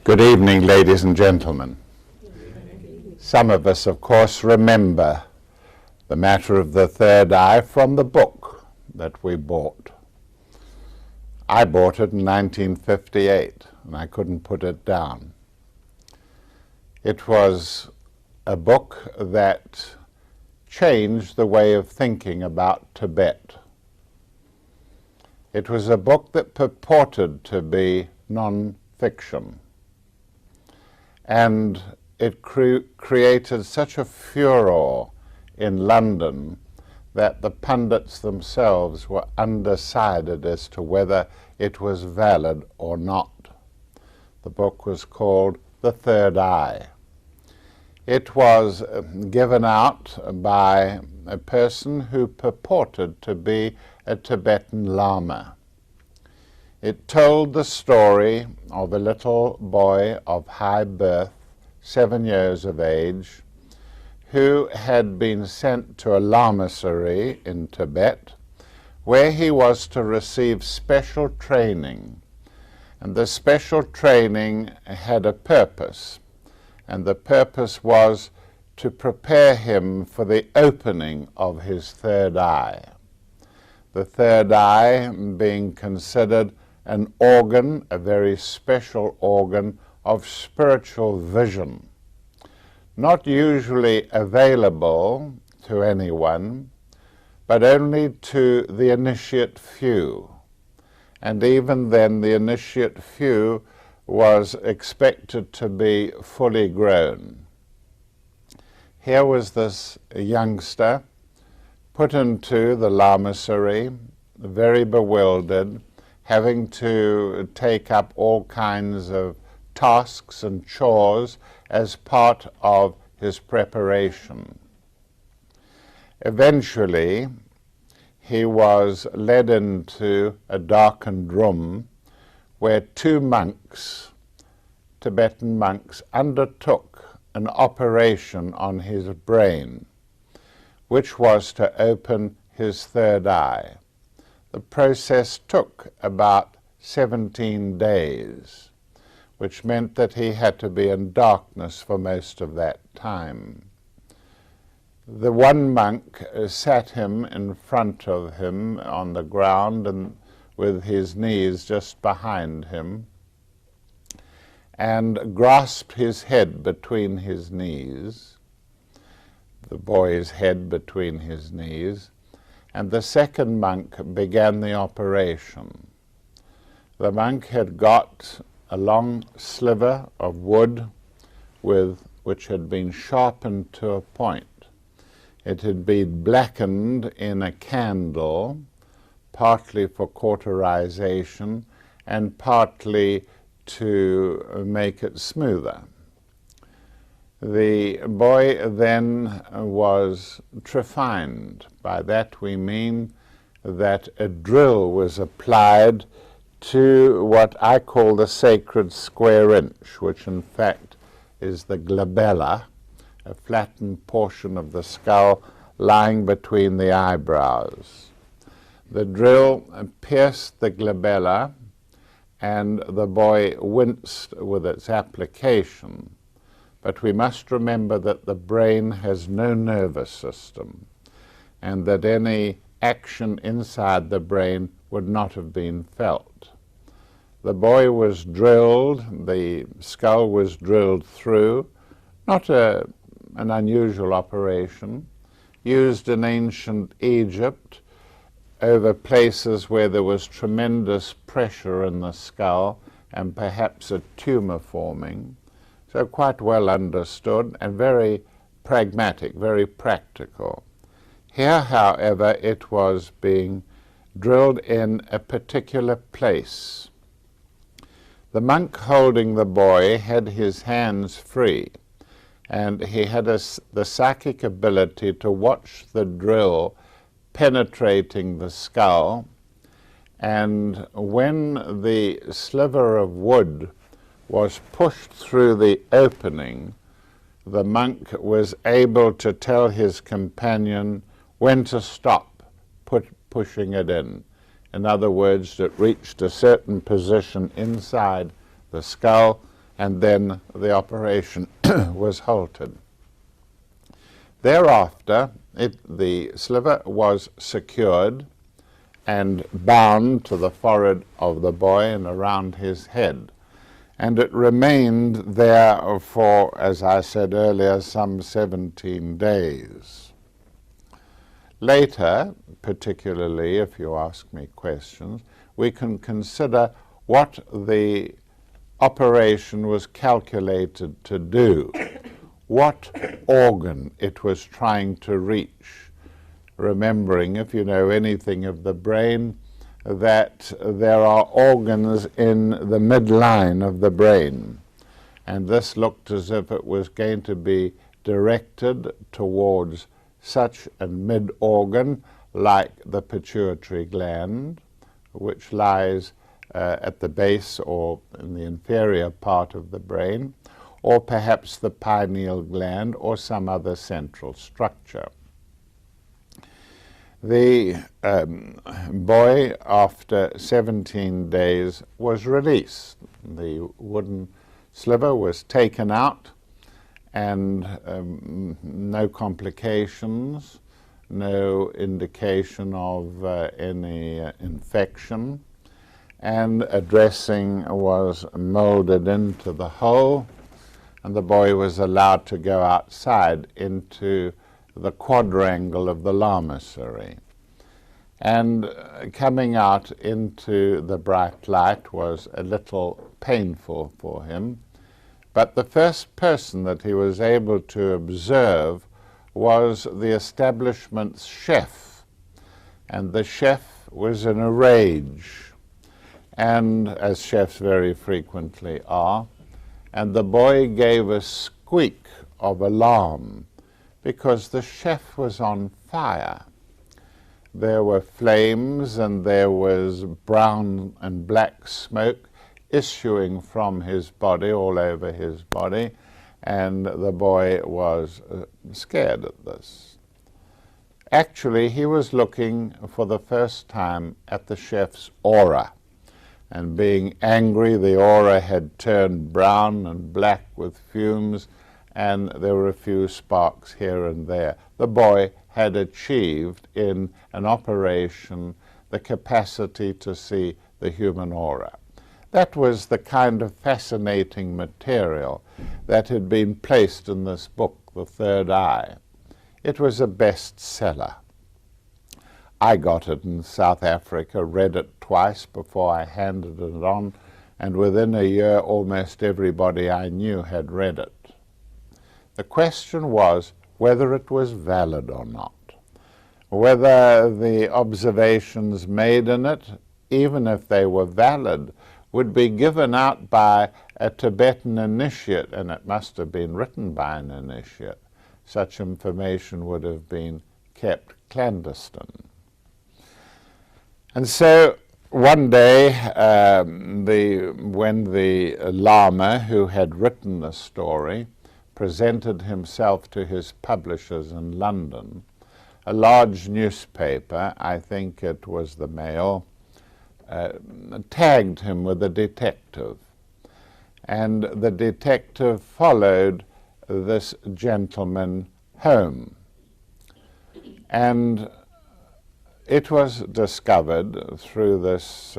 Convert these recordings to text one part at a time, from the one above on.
Good evening, ladies and gentlemen. Some of us, of course, remember the matter of the third eye from the book that we bought. I bought it in 1958, and I couldn't put it down. It was a book that changed the way of thinking about Tibet. It was a book that purported to be non-fiction. And it created such a furor in London that the pundits themselves were undecided as to whether it was valid or not. The book was called The Third Eye. It was given out by a person who purported to be a Tibetan Lama. It told the story of a little boy of high birth, 7 years of age, who had been sent to a lamasery in Tibet, where he was to receive special training. And the special training had a purpose, and the purpose was to prepare him for the opening of his third eye. The third eye being considered an organ, a very special organ of spiritual vision, not usually available to anyone, but only to the initiate few. And even then, the initiate few was expected to be fully grown. Here was this youngster put into the lamasery, very bewildered, having to take up all kinds of tasks and chores as part of his preparation. Eventually, he was led into a darkened room where two monks, Tibetan monks, undertook an operation on his brain, which was to open his third eye. The process took about 17 days, which meant that he had to be in darkness for most of that time. The one monk sat him in front of him on the ground and with his knees just behind him, and grasped his head between his knees, the boy's head between his knees, and the second monk began the operation. The monk had got a long sliver of wood which had been sharpened to a point. It had been blackened in a candle, partly for cauterization and partly to make it smoother. The boy then was trephined. By that we mean that a drill was applied to what I call the sacred square inch, which in fact is the glabella, a flattened portion of the skull lying between the eyebrows. The drill pierced the glabella, and the boy winced with its application. But we must remember that the brain has no nervous system, and that any action inside the brain would not have been felt. The boy was drilled, the skull was drilled through, not an unusual operation, used in ancient Egypt over places where there was tremendous pressure in the skull and perhaps a tumor forming. So quite well understood and very pragmatic, very practical. Here, however, it was being drilled in a particular place. The monk holding the boy had his hands free, and he had the psychic ability to watch the drill penetrating the skull, and when the sliver of wood was pushed through the opening, the monk was able to tell his companion when to stop pushing it in. In other words, it reached a certain position inside the skull, and then the operation was halted. Thereafter, the sliver was secured and bound to the forehead of the boy and around his head. And it remained there for, as I said earlier, some 17 days. Later, particularly if you ask me questions, we can consider what the operation was calculated to do, what organ it was trying to reach. Remembering, if you know anything of the brain, that there are organs in the midline of the brain, and this looked as if it was going to be directed towards such a mid-organ like the pituitary gland, which lies at the base or in the inferior part of the brain, or perhaps the pineal gland or some other central structure. The boy, after 17 days, was released. The wooden sliver was taken out, and no complications, no indication of any infection, and a dressing was molded into the hole, and the boy was allowed to go outside into the quadrangle of the lamasery. And coming out into the bright light was a little painful for him, but the first person that he was able to observe was the establishment's chef, and the chef was in a rage, and as chefs very frequently are, and the boy gave a squeak of alarm because the chef was on fire. There were flames and there was brown and black smoke issuing from his body, all over his body, and the boy was scared at this. Actually, he was looking for the first time at the chef's aura, and being angry, the aura had turned brown and black with fumes, and there were a few sparks here and there. The boy had achieved in an operation the capacity to see the human aura. That was the kind of fascinating material that had been placed in this book, The Third Eye. It was a bestseller. I got it in South Africa, read it twice before I handed it on, and within a year almost everybody I knew had read it. The question was whether it was valid or not, whether the observations made in it, even if they were valid, would be given out by a Tibetan initiate, and it must have been written by an initiate. Such information would have been kept clandestine. And so one day, when the Lama who had written the story presented himself to his publishers in London, a large newspaper, I think it was the Mail, tagged him with a detective. And the detective followed this gentleman home. And it was discovered through this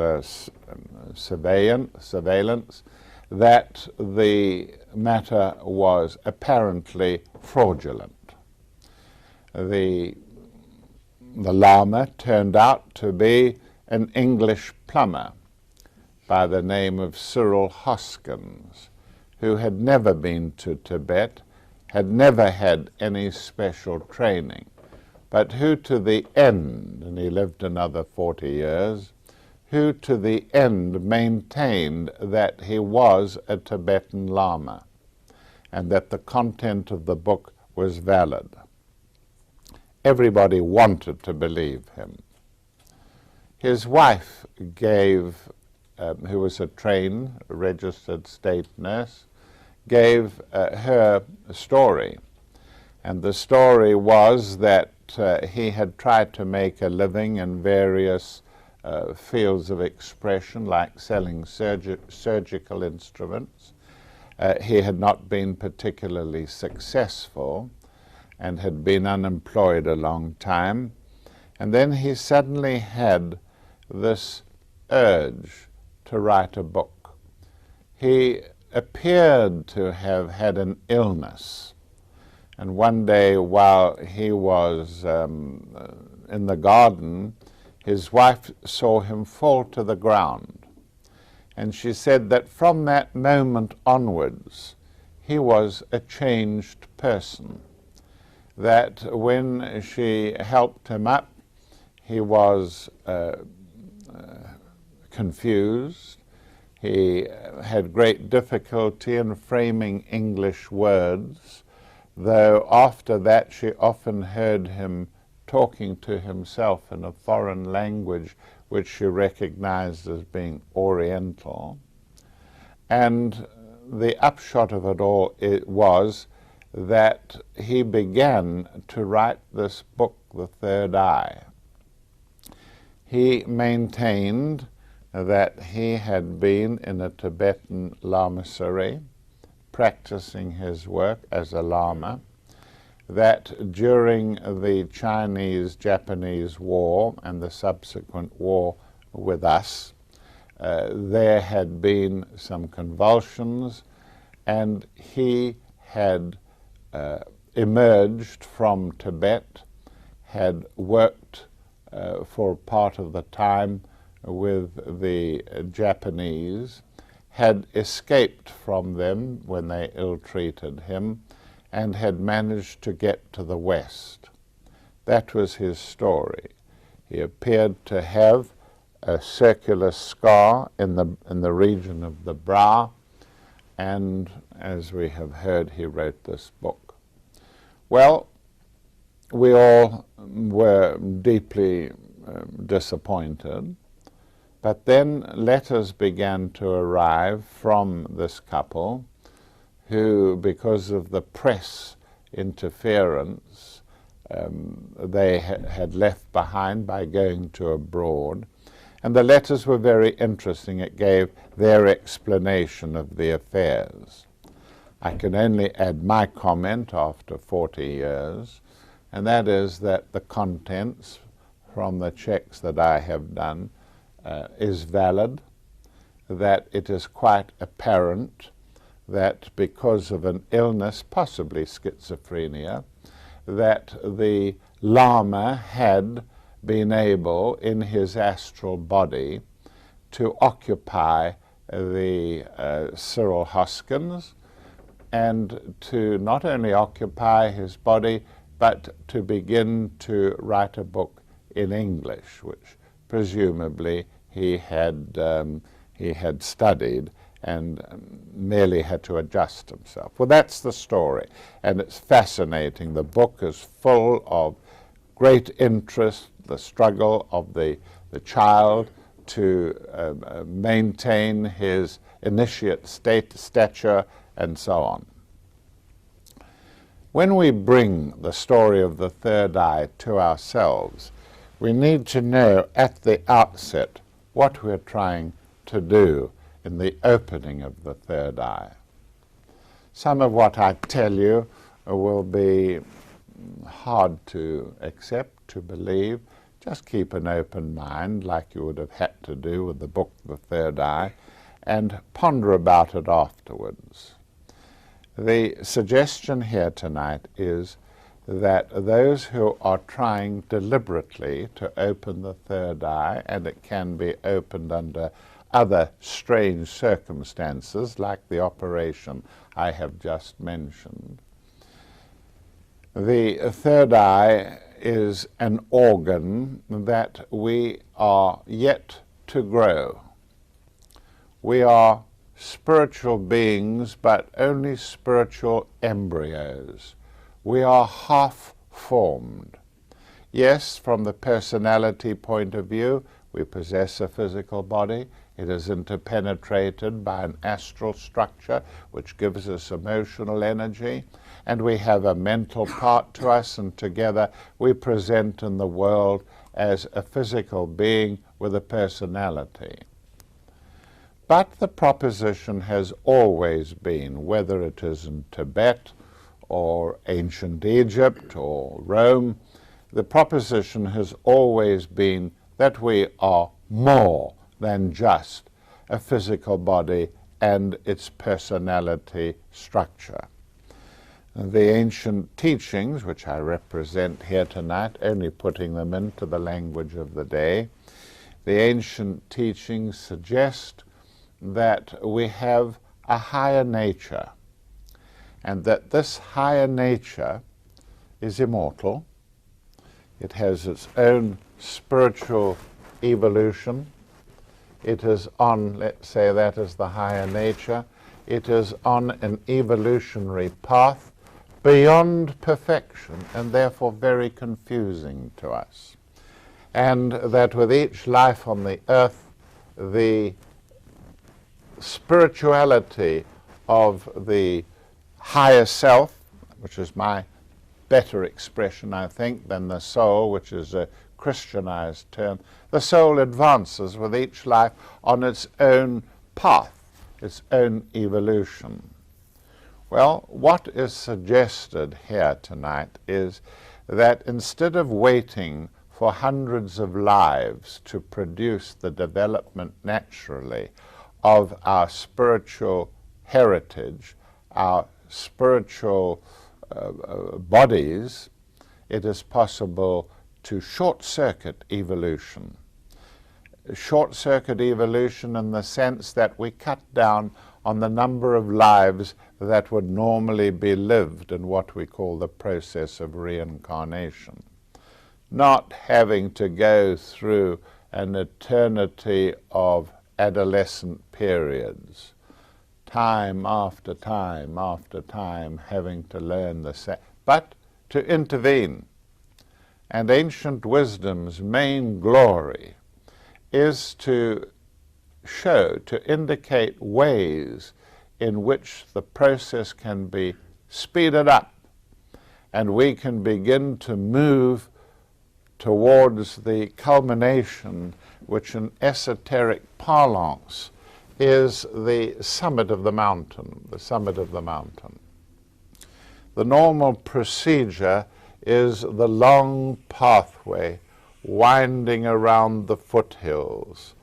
surveillance that the matter was apparently fraudulent. The Lama turned out to be an English plumber by the name of Cyril Hoskins, who had never been to Tibet, had never had any special training, but who to the end, and he lived another 40 years, who to the end maintained that he was a Tibetan Lama and that the content of the book was valid. Everybody wanted to believe him. His wife gave, who was a trained, registered state nurse, gave her story. And the story was that he had tried to make a living in various fields of expression, like selling surgical instruments, He had not been particularly successful and had been unemployed a long time. And then he suddenly had this urge to write a book. He appeared to have had an illness. And one day while he was in the garden, his wife saw him fall to the ground. And she said that from that moment onwards, he was a changed person. That when she helped him up, he was confused. He had great difficulty in framing English words, though after that she often heard him talking to himself in a foreign language which she recognized as being Oriental. And the upshot of it all was that he began to write this book, The Third Eye. He maintained that he had been in a Tibetan lamasery, practicing his work as a lama, that during the Chinese-Japanese War and the subsequent war with us, there had been some convulsions, and he had emerged from Tibet, had worked for part of the time with the Japanese, had escaped from them when they ill-treated him, and had managed to get to the West. That was his story. He appeared to have a circular scar in the region of the brow, and as we have heard, he wrote this book. Well, we all were deeply disappointed, but then letters began to arrive from this couple who, because of the press interference, they had left behind by going to abroad. And the letters were very interesting. It gave their explanation of the affairs. I can only add my comment after 40 years, and that is that the contents from the checks that I have done is valid, that it is quite apparent that because of an illness, possibly schizophrenia, that the Lama had been able in his astral body to occupy the Cyril Hoskins, and to not only occupy his body, but to begin to write a book in English, which presumably he had studied and merely had to adjust himself. Well, that's the story, and it's fascinating. The book is full of great interest, the struggle of the child to maintain his initiate stature, and so on. When we bring the story of the third eye to ourselves, we need to know at the outset what we're trying to do in the opening of the third eye. Some of what I tell you will be hard to accept, to believe. Just keep an open mind, like you would have had to do with the book The Third Eye, and ponder about it afterwards. The suggestion here tonight is that those who are trying deliberately to open the third eye, and it can be opened under other strange circumstances, like the operation I have just mentioned. The third eye is an organ that we are yet to grow. We are spiritual beings, but only spiritual embryos. We are half-formed. Yes, from the personality point of view, we possess a physical body. It is interpenetrated by an astral structure, which gives us emotional energy, and we have a mental part to us, and together we present in the world as a physical being with a personality. But the proposition has always been, whether it is in Tibet or ancient Egypt or Rome, the proposition has always been that we are more than just a physical body and its personality structure. The ancient teachings, which I represent here tonight, only putting them into the language of the day, the ancient teachings suggest that we have a higher nature, and that this higher nature is immortal. It has its own spiritual evolution. It is on, let's say that is the higher nature, it is on an evolutionary path beyond perfection, and therefore very confusing to us. And that with each life on the earth, the spirituality of the higher self, which is my better expression, I think, than the soul, which is a Christianized term, the soul advances with each life on its own path, its own evolution. Well, what is suggested here tonight is that instead of waiting for hundreds of lives to produce the development naturally of our spiritual heritage, our spiritual bodies, it is possible to short-circuit evolution. Short-circuit evolution in the sense that we cut down on the number of lives that would normally be lived in what we call the process of reincarnation. Not having to go through an eternity of adolescent periods, time after time after time, having to learn the same, but to intervene. And ancient wisdom's main glory is to show, to indicate ways in which the process can be speeded up, and we can begin to move towards the culmination, which in esoteric parlance is the summit of the mountain, the summit of the mountain. The normal procedure is the long pathway winding around the foothills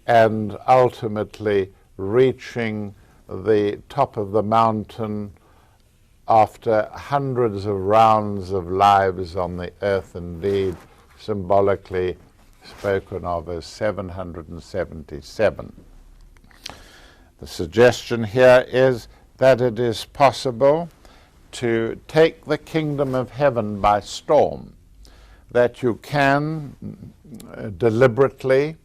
and ultimately reaching the top of the mountain after hundreds of rounds of lives on the earth, indeed symbolically spoken of as 777. The suggestion here is that it is possible to take the kingdom of heaven by storm, that you can deliberately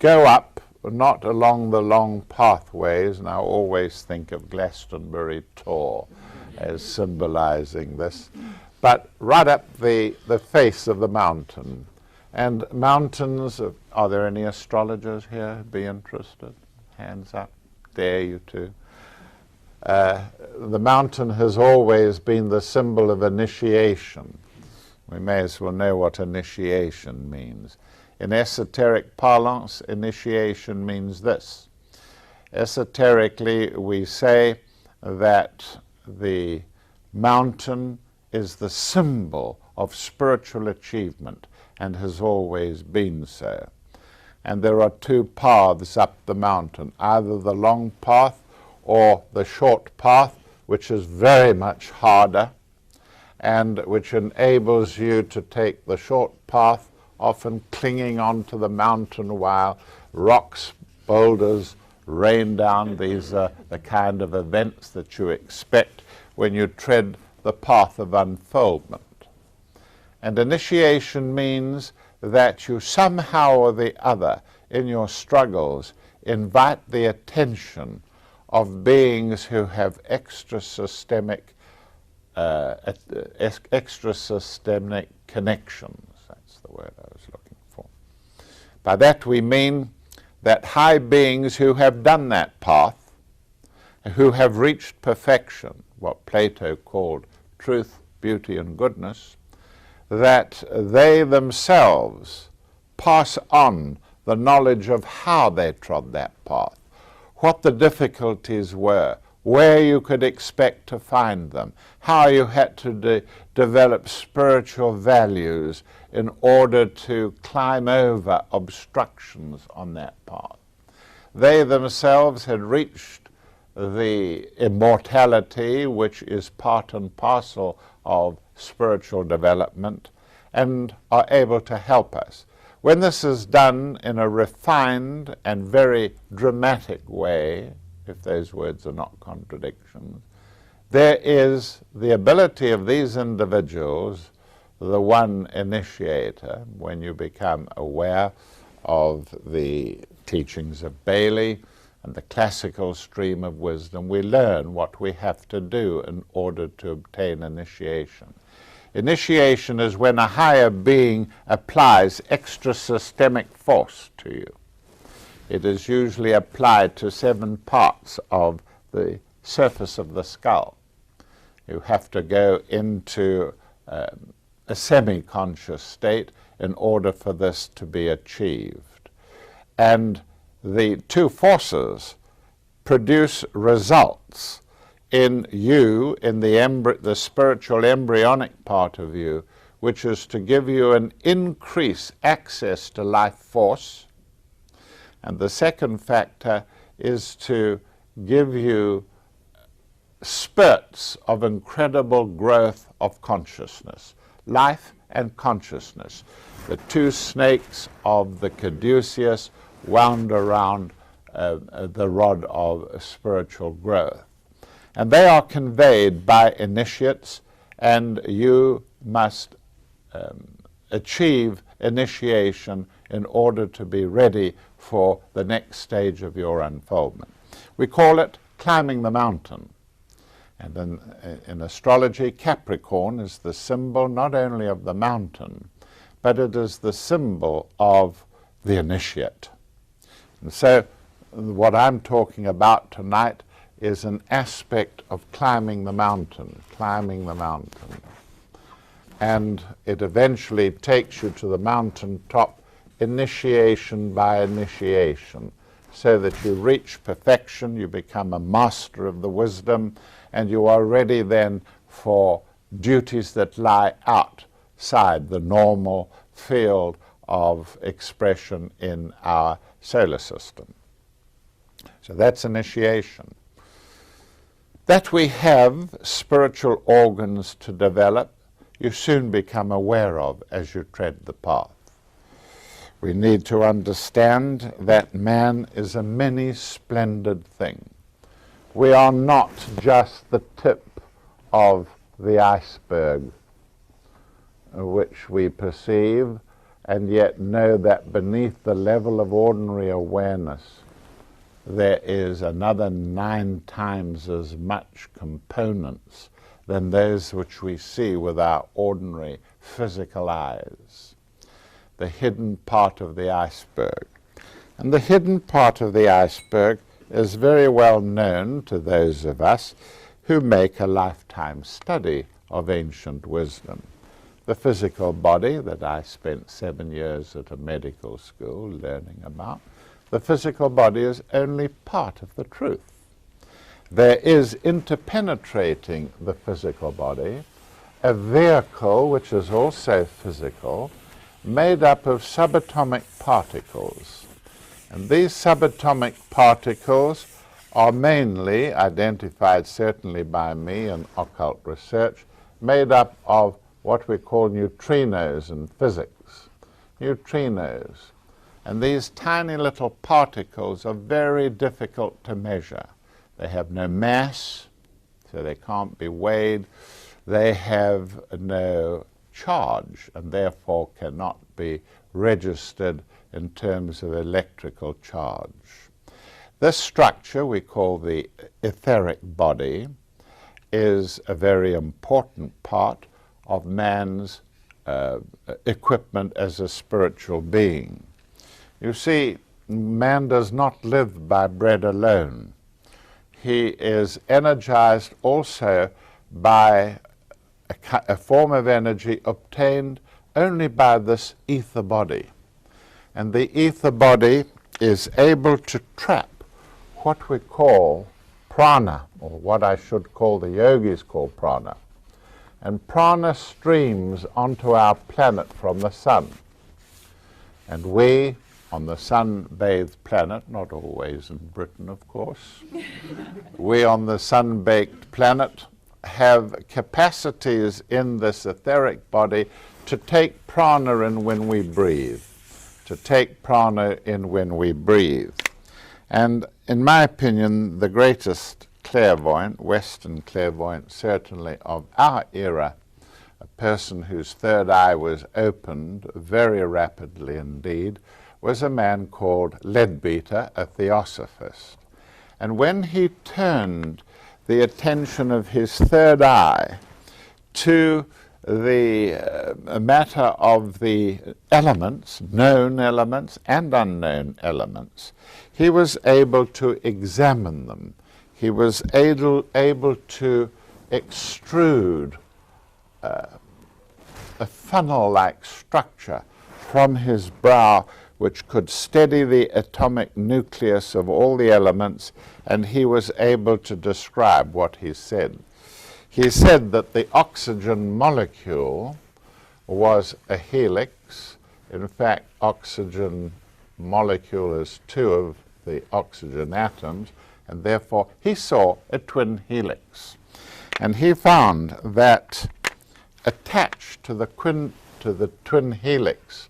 go up, not along the long pathways, and I always think of Glastonbury Tor as symbolizing this, but right up the face of the mountain. And mountains, are there any astrologers here who'd be interested? Hands up. Dare you to. The mountain has always been the symbol of initiation. We may as well know what initiation means. In esoteric parlance, initiation means this. Esoterically, we say that the mountain is the symbol of spiritual achievement and has always been so. And there are two paths up the mountain, either the long path or the short path, which is very much harder and which enables you to take the short path, often clinging onto the mountain while rocks, boulders rain down. These are the kind of events that you expect when you tread the path of unfoldment. And initiation means that you somehow or the other in your struggles invite the attention of beings who have extrasystemic connections. That's the word I was looking for. By that we mean that high beings who have done that path, who have reached perfection, what Plato called truth, beauty, and goodness, that they themselves pass on the knowledge of how they trod that path, what the difficulties were, where you could expect to find them, how you had to develop spiritual values in order to climb over obstructions on that path. They themselves had reached the immortality which is part and parcel of spiritual development and are able to help us. When this is done in a refined and very dramatic way, if those words are not contradictions, there is the ability of these individuals, the one initiator, when you become aware of the teachings of Bailey and the classical stream of wisdom, we learn what we have to do in order to obtain initiation. Initiation is when a higher being applies extra systemic force to you. It is usually applied to 7 parts of the surface of the skull. You have to go into a semi-conscious state in order for this to be achieved. And the 2 forces produce results in you, in the spiritual embryonic part of you, which is to give you an increased access to life force. And the second factor is to give you spurts of incredible growth of consciousness, life and consciousness. The 2 snakes of the caduceus wound around the rod of spiritual growth. And they are conveyed by initiates, and you must achieve initiation in order to be ready for the next stage of your unfoldment. We call it climbing the mountain. And in astrology, Capricorn is the symbol not only of the mountain, but it is the symbol of the initiate. And so what I'm talking about tonight is an aspect of climbing the mountain. And it eventually takes you to the mountaintop, initiation by initiation, so that you reach perfection, you become a master of the wisdom, and you are ready then for duties that lie outside the normal field of expression in our solar system. So that's initiation. That we have spiritual organs to develop, you soon become aware of as you tread the path. We need to understand that man is a many splendid thing. We are not just the tip of the iceberg which we perceive, and yet know that beneath the level of ordinary awareness there is another 9 times as much components than those which we see with our ordinary physical eyes. The hidden part of the iceberg. And the hidden part of the iceberg is very well known to those of us who make a lifetime study of ancient wisdom. The physical body that I spent 7 years at a medical school learning about, the physical body is only part of the truth. There is interpenetrating the physical body a vehicle which is also physical, made up of subatomic particles. And these subatomic particles are mainly identified, certainly by me in occult research, made up of what we call neutrinos in physics. Neutrinos. And these tiny little particles are very difficult to measure. They have no mass, so they can't be weighed. They have no charge, and therefore cannot be registered in terms of electrical charge. This structure we call the etheric body is a very important part of man's equipment as a spiritual being. You see, man does not live by bread alone. He is energized also by a form of energy obtained only by this ether body. And the ether body is able to trap what we call prana, or what I should call the yogis call prana. And prana streams onto our planet from the sun. And we, on the sun-bathed planet, not always in Britain, of course, we on the sun-baked planet have capacities in this etheric body to take prana in when we breathe, to take prana in when we breathe. And in my opinion, the greatest clairvoyant, Western clairvoyant certainly of our era, a person whose third eye was opened very rapidly indeed, was a man called Leadbeater, a theosophist. And when he turned the attention of his third eye to the matter of the elements, known elements and unknown elements, he was able to examine them. He was able to extrude a funnel-like structure from his brow which could steady the atomic nucleus of all the elements, and he was able to describe what he said. He said that the oxygen molecule was a helix. In fact, oxygen molecule is two of the oxygen atoms, and therefore he saw a twin helix. And he found that attached to the twin helix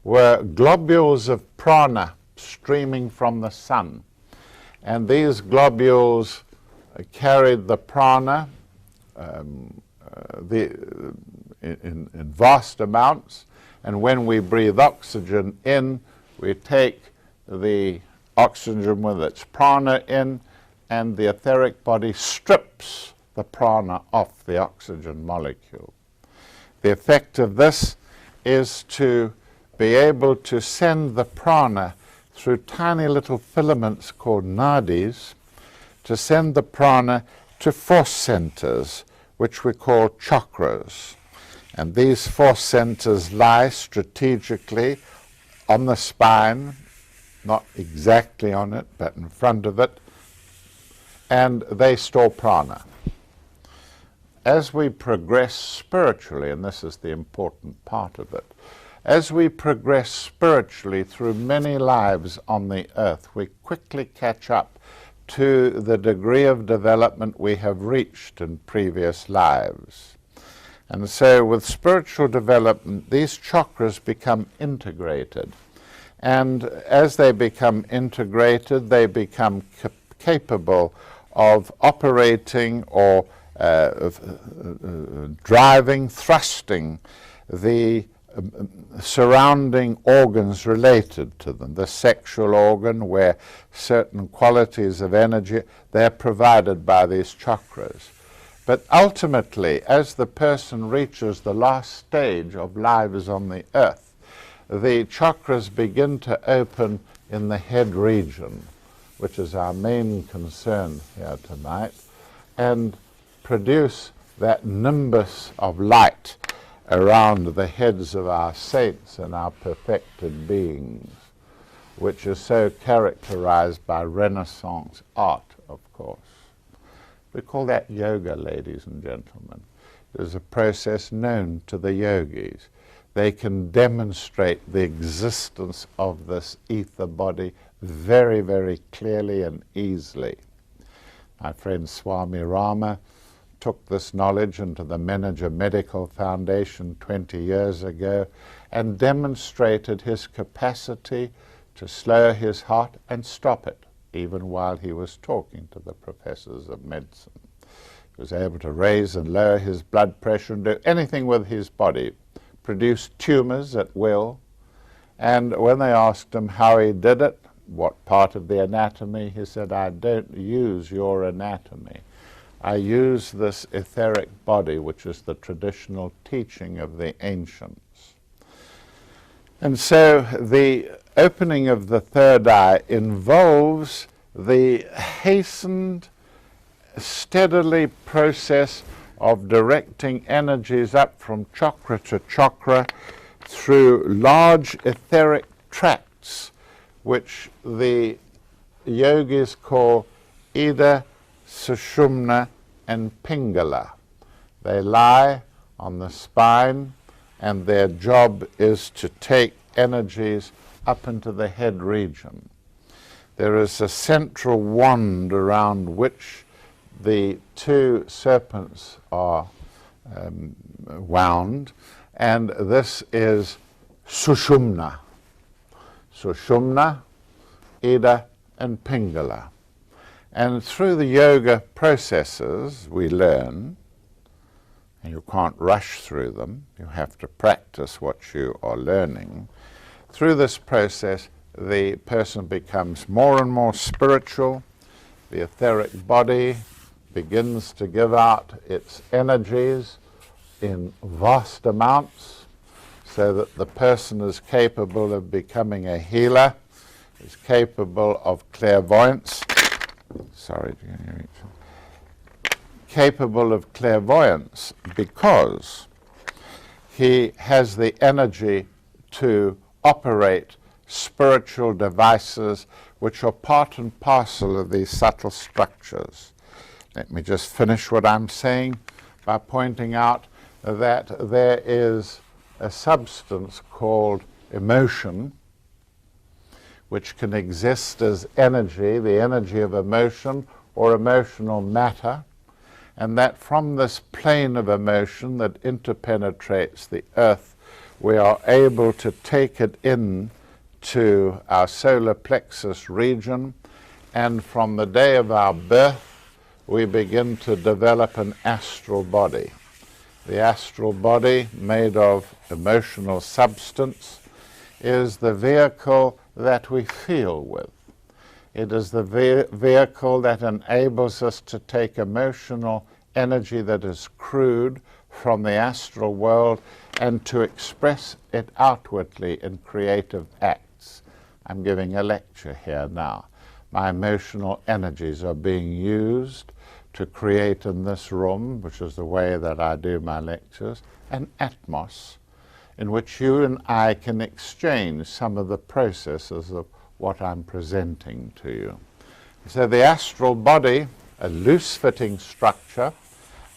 were globules of prana streaming from the sun. And these globules carried the prana in vast amounts. And when we breathe oxygen in, we take the oxygen with its prana in, and the etheric body strips the prana off the oxygen molecule. The effect of this is to be able to send the prana through tiny little filaments called nadis, to send the prana to force centers, which we call chakras. And these force centers lie strategically on the spine, not exactly on it, but in front of it, and they store prana. As we progress spiritually, and this is the important part of it, as we progress spiritually through many lives on the earth, we quickly catch up to the degree of development we have reached in previous lives. And so with spiritual development, these chakras become integrated. And as they become integrated, they become capable of operating or driving, thrusting the surrounding organs related to them. The sexual organ, where certain qualities of energy, they're provided by these chakras. But ultimately, as the person reaches the last stage of lives on the earth, the chakras begin to open in the head region, which is our main concern here tonight, and produce that nimbus of light around the heads of our saints and our perfected beings, which is so characterized by Renaissance art, of course. We call that yoga, ladies and gentlemen. It is a process known to the yogis. They can demonstrate the existence of this ether body very, very clearly and easily. My friend Swami Rama took this knowledge into the Manager Medical Foundation 20 years ago and demonstrated his capacity to slow his heart and stop it, even while he was talking to the professors of medicine. He was able to raise and lower his blood pressure and do anything with his body, produce tumors at will. And when they asked him how he did it, what part of the anatomy, he said, I don't use your anatomy. I use this etheric body, which is the traditional teaching of the ancients. And so the opening of the third eye involves the hastened, steadily process of directing energies up from chakra to chakra through large etheric tracts, which the yogis call Ida, Sushumna and Pingala. They lie on the spine, and their job is to take energies up into the head region. There is a central wand around which the two serpents are wound, and this is Sushumna. Sushumna, Ida and Pingala. And through the yoga processes we learn, and you can't rush through them, you have to practice what you are learning. Through this process, the person becomes more and more spiritual. The etheric body begins to give out its energies in vast amounts, so that the person is capable of becoming a healer, is capable of clairvoyance. Capable of clairvoyance because he has the energy to operate spiritual devices which are part and parcel of these subtle structures. Let me just finish what I'm saying by pointing out that there is a substance called emotion, which can exist as energy, the energy of emotion or emotional matter, and that from this plane of emotion that interpenetrates the earth, we are able to take it in to our solar plexus region, and from the day of our birth, we begin to develop an astral body. The astral body, made of emotional substance, is the vehicle that we feel with. It is the vehicle that enables us to take emotional energy that is crude from the astral world and to express it outwardly in creative acts. I'm giving a lecture here now. My emotional energies are being used to create in this room, which is the way that I do my lectures, an atmos in which you and I can exchange some of the processes of what I'm presenting to you. So the astral body, a loose-fitting structure,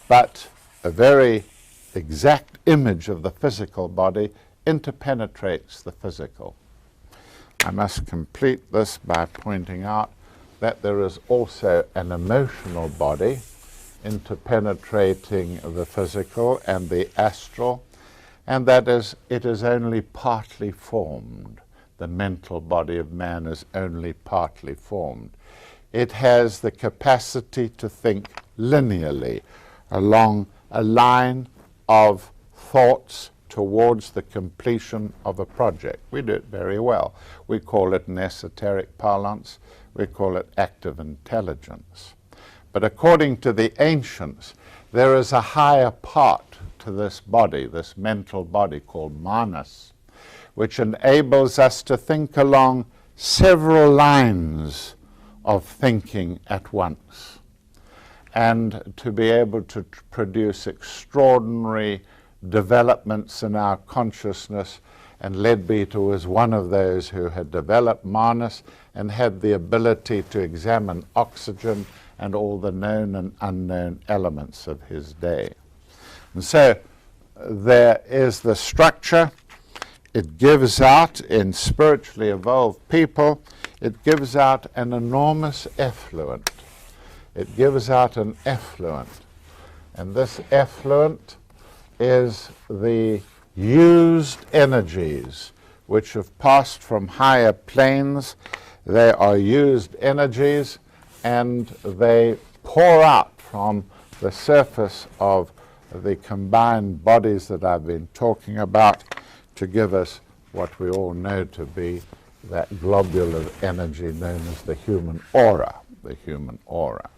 but a very exact image of the physical body, interpenetrates the physical. I must complete this by pointing out that there is also an emotional body interpenetrating the physical and the astral, and that is, it is only partly formed. The mental body of man is only partly formed. It has the capacity to think linearly along a line of thoughts towards the completion of a project. We do it very well. We call it in esoteric parlance, we call it active intelligence. But according to the ancients, there is a higher part to this body, this mental body called manas, which enables us to think along several lines of thinking at once, and to be able to produce extraordinary developments in our consciousness. And Leadbeater was one of those who had developed manas and had the ability to examine oxygen and all the known and unknown elements of his day. And so there is the structure. It gives out, in spiritually evolved people, it gives out an enormous effluent. It gives out an effluent. And this effluent is the used energies which have passed from higher planes. They are used energies, and they pour out from the surface of the combined bodies that I've been talking about to give us what we all know to be that globule of energy known as the human aura, the human aura.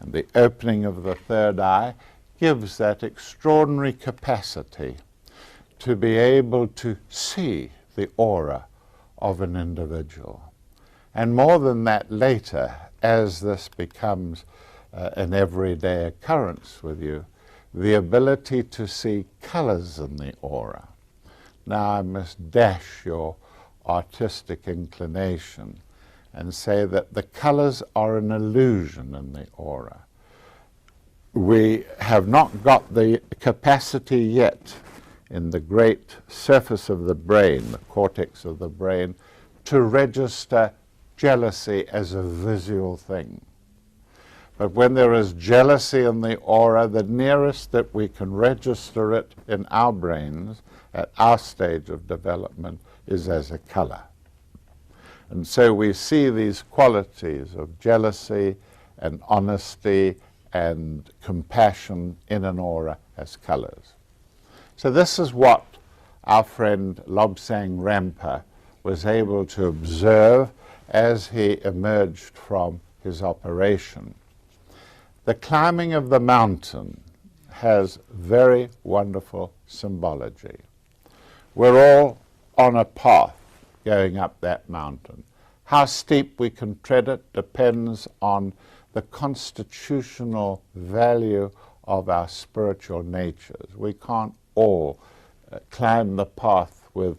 And the opening of the third eye gives that extraordinary capacity to be able to see the aura of an individual. And more than that, later, as this becomes an everyday occurrence with you, the ability to see colors in the aura. Now I must dash your artistic inclination and say that the colors are an illusion in the aura. We have not got the capacity yet in the great surface of the brain, the cortex of the brain, to register jealousy as a visual thing. But when there is jealousy in the aura, the nearest that we can register it in our brains at our stage of development is as a color. And so we see these qualities of jealousy and honesty and compassion in an aura as colors. So this is what our friend Lobsang Rampa was able to observe as he emerged from his operation. The climbing of the mountain has very wonderful symbology. We're all on a path going up that mountain. How steep we can tread it depends on the constitutional value of our spiritual natures. We can't all climb the path with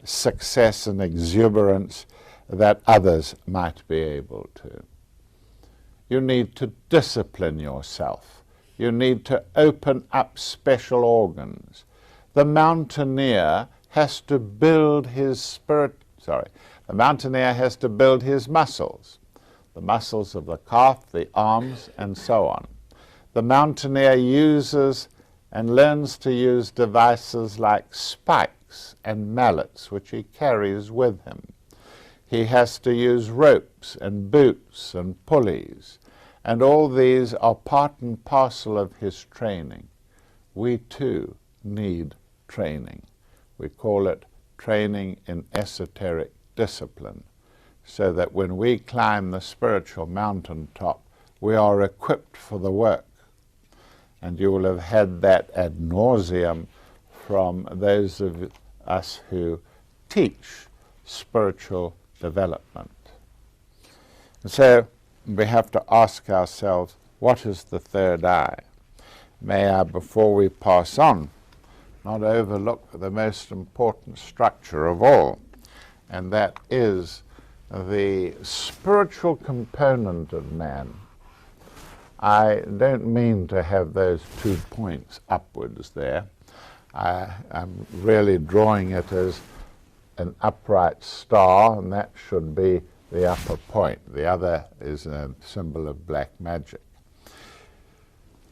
success and exuberance that others might be able to. You need to discipline yourself. You need to open up special organs. The mountaineer has to build his the mountaineer has to build his muscles, the muscles of the calf, the arms, and so on. The mountaineer uses and learns to use devices like spikes and mallets, which he carries with him. He has to use ropes and boots and pulleys, and all these are part and parcel of his training. We too need training. We call it training in esoteric discipline, so that when we climb the spiritual mountaintop, we are equipped for the work. And you will have had that ad nauseum from those of us who teach spiritual development. And so we have to ask ourselves, what is the third eye? May I, before we pass on, not overlook the most important structure of all, and that is the spiritual component of man. I don't mean to have those 2 points upwards there. I'm really drawing it as an upright star, and that should be the upper point. The other is a symbol of black magic.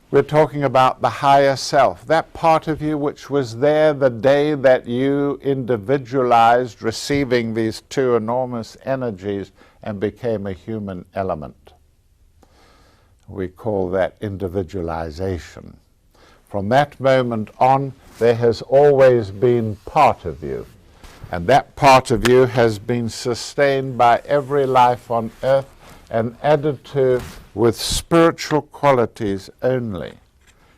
We're talking about the higher self, that part of you which was there the day that you individualized, receiving these 2 enormous energies and became a human element. We call that individualization. From that moment on, there has always been part of you. And that part of you has been sustained by every life on earth and added to with spiritual qualities only.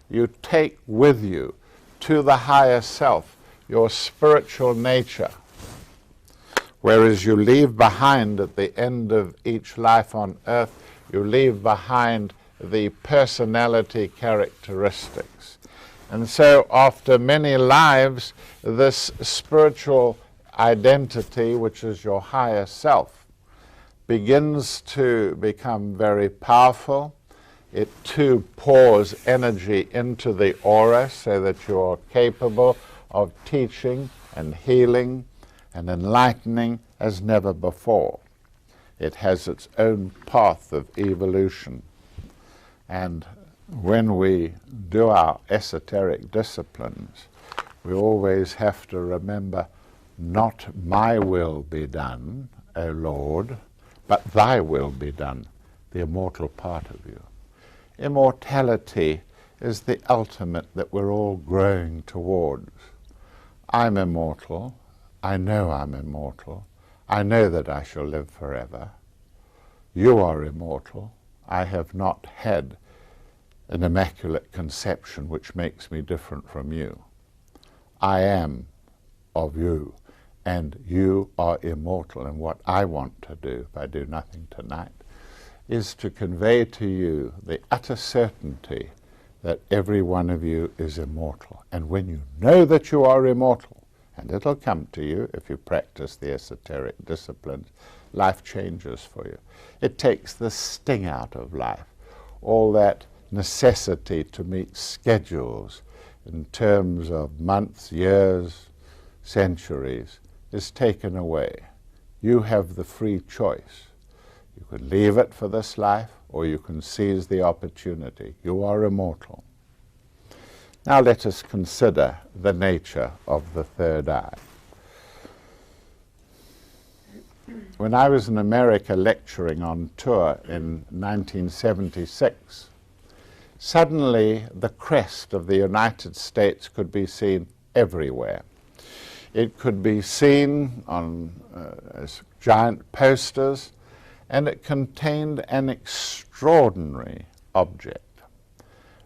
You take with you to the higher self your spiritual nature, whereas you leave behind at the end of each life on earth, you leave behind the personality characteristics. And so after many lives, this spiritual identity, which is your higher self, begins to become very powerful. It too pours energy into the aura so that you are capable of teaching and healing and enlightening as never before. It has its own path of evolution. And when we do our esoteric disciplines, we always have to remember, not my will be done, O Lord, but thy will be done, the immortal part of you. Immortality is the ultimate that we're all growing towards. I'm immortal. I know I'm immortal. I know that I shall live forever. You are immortal. I have not had an immaculate conception which makes me different from you. I am of you, and you are immortal. And what I want to do, if I do nothing tonight, is to convey to you the utter certainty that every one of you is immortal. And when you know that you are immortal, and it'll come to you if you practice the esoteric disciplines, life changes for you. It takes the sting out of life. All that necessity to meet schedules in terms of months, years, centuries is taken away. You have the free choice. You can leave it for this life, or you can seize the opportunity. You are immortal. Now let us consider the nature of the third eye. When I was in America lecturing on tour in 1976, suddenly the crest of the United States could be seen everywhere. It could be seen on as giant posters, and it contained an extraordinary object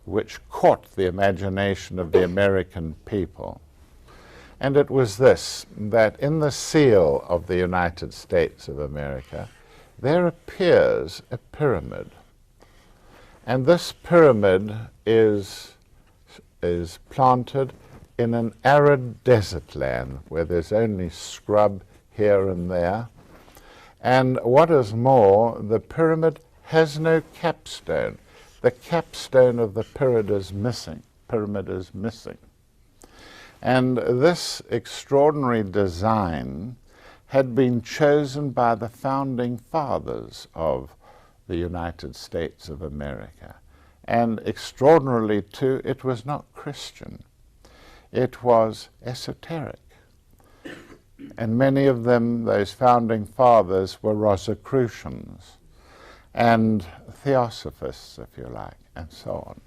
which caught the imagination of the American people. And it was this, that in the seal of the United States of America, there appears a pyramid. And this pyramid is planted in an arid desert land where there's only scrub here and there. And what is more, the pyramid has no capstone. The capstone of the pyramid is missing. And this extraordinary design had been chosen by the founding fathers of the United States of America. And extraordinarily too, it was not Christian. It was esoteric. And many of them, those founding fathers, were Rosicrucians and theosophists, if you like, and so on.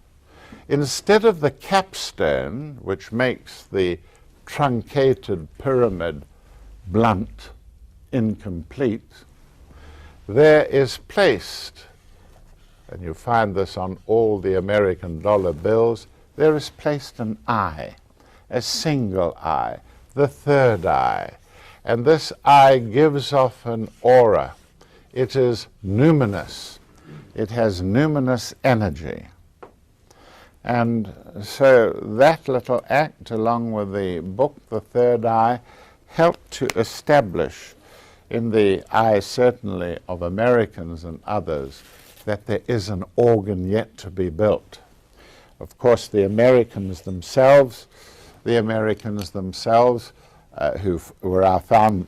Instead of the capstone, which makes the truncated pyramid blunt, incomplete, there is placed, and you find this on all the American dollar bills, there is placed an eye, a single eye, the third eye. And this eye gives off an aura. It is numinous. It has numinous energy. And so that little act, along with the book, The Third Eye, helped to establish in the eyes, certainly of Americans and others, that there is an organ yet to be built. Of course, the Americans themselves, who were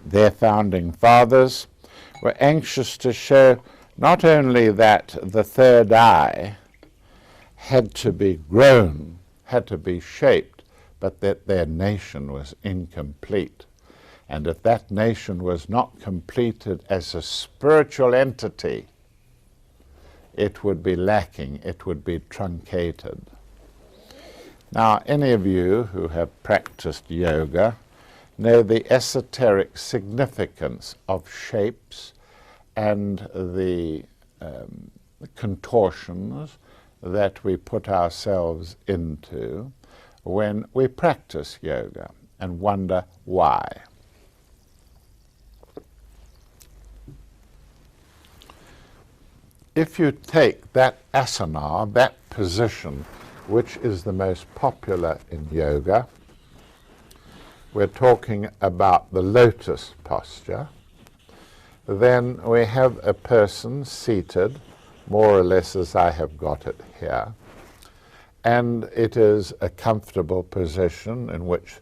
their founding fathers, were anxious to show not only that the third eye had to be grown, had to be shaped, but that their nation was incomplete. And if that nation was not completed as a spiritual entity, it would be lacking, it would be truncated. Now, any of you who have practiced yoga know the esoteric significance of shapes and the contortions that we put ourselves into when we practice yoga, and wonder why. If you take that asana, that position, which is the most popular in yoga, we're talking about the lotus posture, then we have a person seated, more or less as I have got it here, and it is a comfortable position in which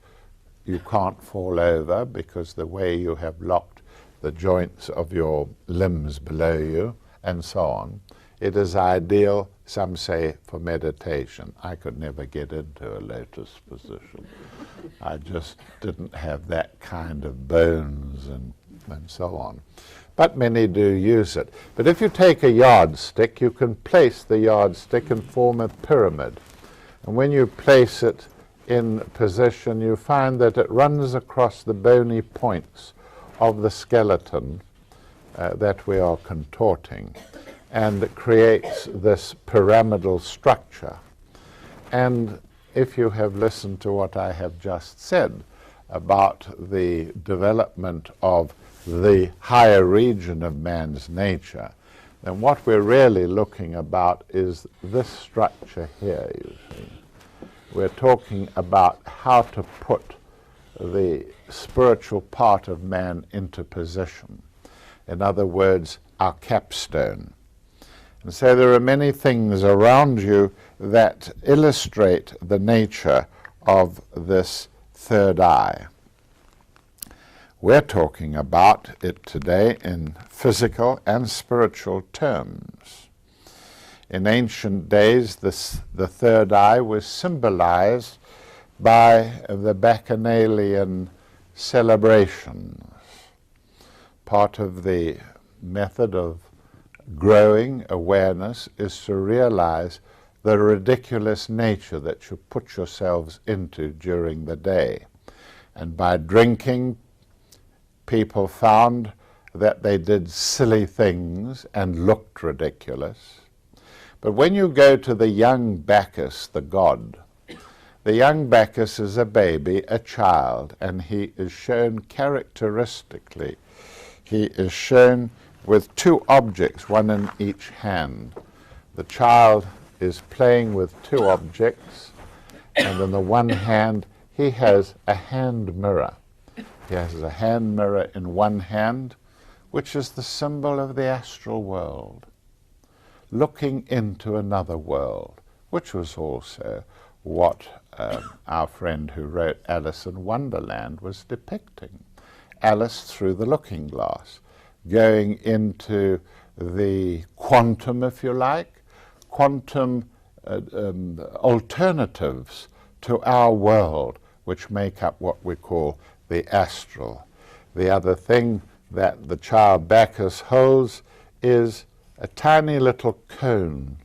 you can't fall over because the way you have locked the joints of your limbs below you, and so on. It is ideal, some say, for meditation. I could never get into a lotus position. I just didn't have that kind of bones and so on. But many do use it. But if you take a yardstick, you can place the yardstick and form a pyramid. And when you place it in position, you find that it runs across the bony points of the skeleton that we are contorting, and it creates this pyramidal structure. And if you have listened to what I have just said about the development of the higher region of man's nature, then what we're really looking about is this structure here, you see. We're talking about how to put the spiritual part of man into position. In other words, our capstone. And so there are many things around you that illustrate the nature of this third eye. We're talking about it today in physical and spiritual terms. In ancient days, the third eye was symbolized by the Bacchanalian celebrations. Part of the method of growing awareness is to realize the ridiculous nature that you put yourselves into during the day. And by drinking, people found that they did silly things and looked ridiculous. But when you go to the young Bacchus, the god, the young Bacchus is a baby, a child, and he is shown characteristically. He is shown with two objects, one in each hand. The child is playing with two objects, and in the one hand he has a hand mirror. He has a hand mirror in one hand, which is the symbol of the astral world, looking into another world, which was also what our friend who wrote Alice in Wonderland was depicting. Alice through the looking glass, going into the quantum, if you like, quantum alternatives to our world, which make up what we call the astral. The other thing that the child Bacchus holds is a tiny little cone,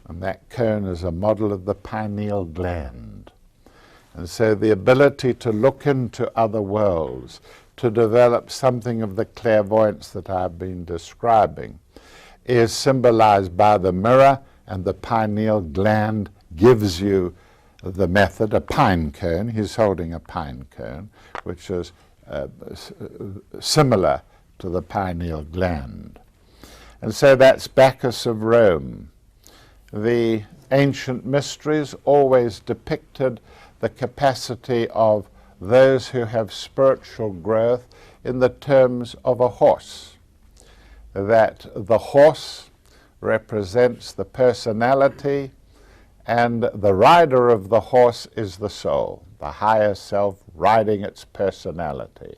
and that cone is a model of the pineal gland. And so the ability to look into other worlds, to develop something of the clairvoyance that I've been describing, is symbolized by the mirror, and the pineal gland gives you the method, a pine cone. He's holding a pine cone, which is similar to the pineal gland. And so that's Bacchus of Rome. The ancient mysteries always depicted the capacity of those who have spiritual growth in the terms of a horse, that the horse represents the personality, and the rider of the horse is the soul, the higher self riding its personality.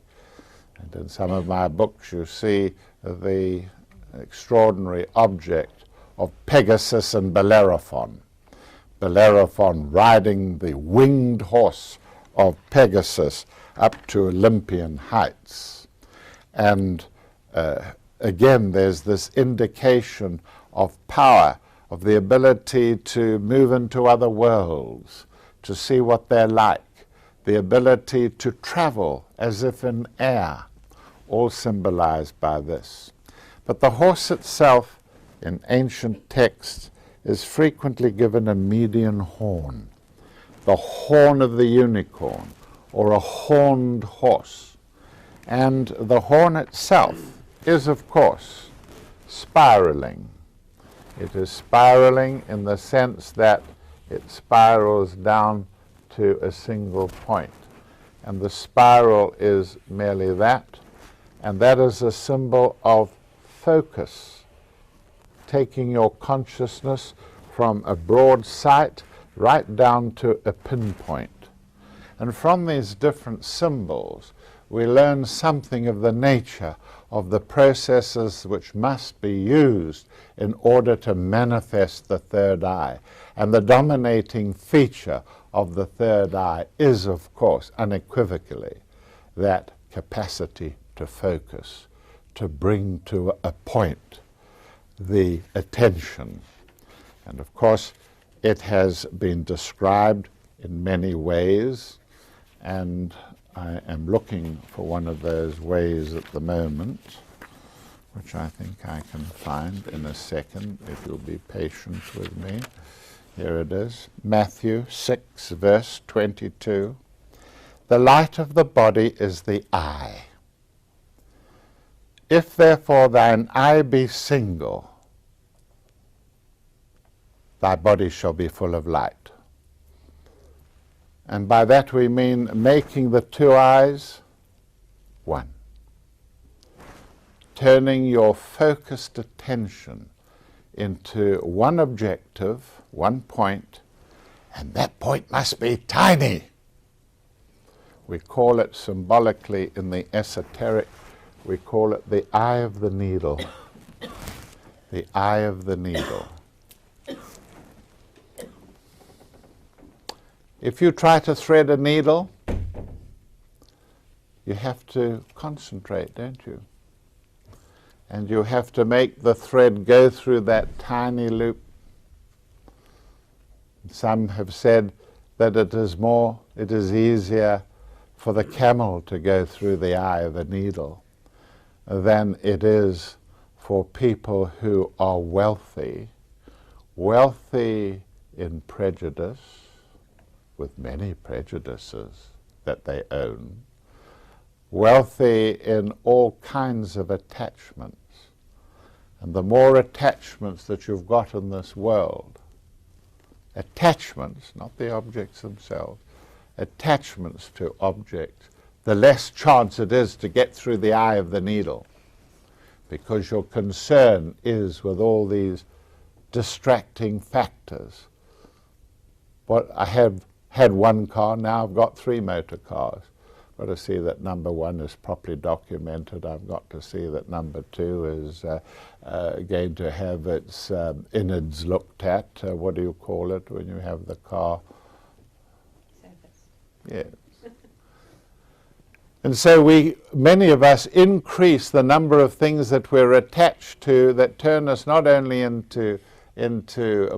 And in some of my books you see the extraordinary object of Pegasus and Bellerophon. Bellerophon riding the winged horse of Pegasus up to Olympian heights. And again, there's this indication of power, of the ability to move into other worlds, to see what they're like, the ability to travel as if in air, all symbolized by this. But the horse itself, in ancient texts, is frequently given a median horn, the horn of the unicorn, or a horned horse. And the horn itself is, of course, spiraling. It is spiraling in the sense that it spirals down to a single point. And the spiral is merely that, and that is a symbol of focus, taking your consciousness from a broad sight right down to a pinpoint. And from these different symbols, we learn something of the nature of the processes which must be used in order to manifest the third eye. And the dominating feature of the third eye is, of course, unequivocally, that capacity to focus, to bring to a point the attention. And of course, it has been described in many ways, and I am looking for one of those ways at the moment, which I think I can find in a second, if you'll be patient with me. Here it is, Matthew 6, verse 22. The light of the body is the eye. If therefore thine eye be single, thy body shall be full of light. And by that we mean making the two eyes one. turning your focused attention into one objective, one point, and that point must be tiny. We call it symbolically in the esoteric, we call it the eye of the needle. The eye of the needle. If you try to thread a needle, you have to concentrate, don't you? And you have to make the thread go through that tiny loop. Some have said that it is easier for the camel to go through the eye of a needle than it is for people who are wealthy in prejudice, with many prejudices that they own, wealthy in all kinds of attachments. And the more attachments that you've got in this world, attachments, not the objects themselves, attachments to objects, the less chance it is to get through the eye of the needle, because your concern is with all these distracting factors. What I have had one car, now I've got 3 motor cars. I've got to see that number 1 is properly documented. I've got to see that number 2 is going to have its innards looked at. What do you call it when you have the car? Service. Yes. And so many of us increase the number of things that we're attached to that turn us not only into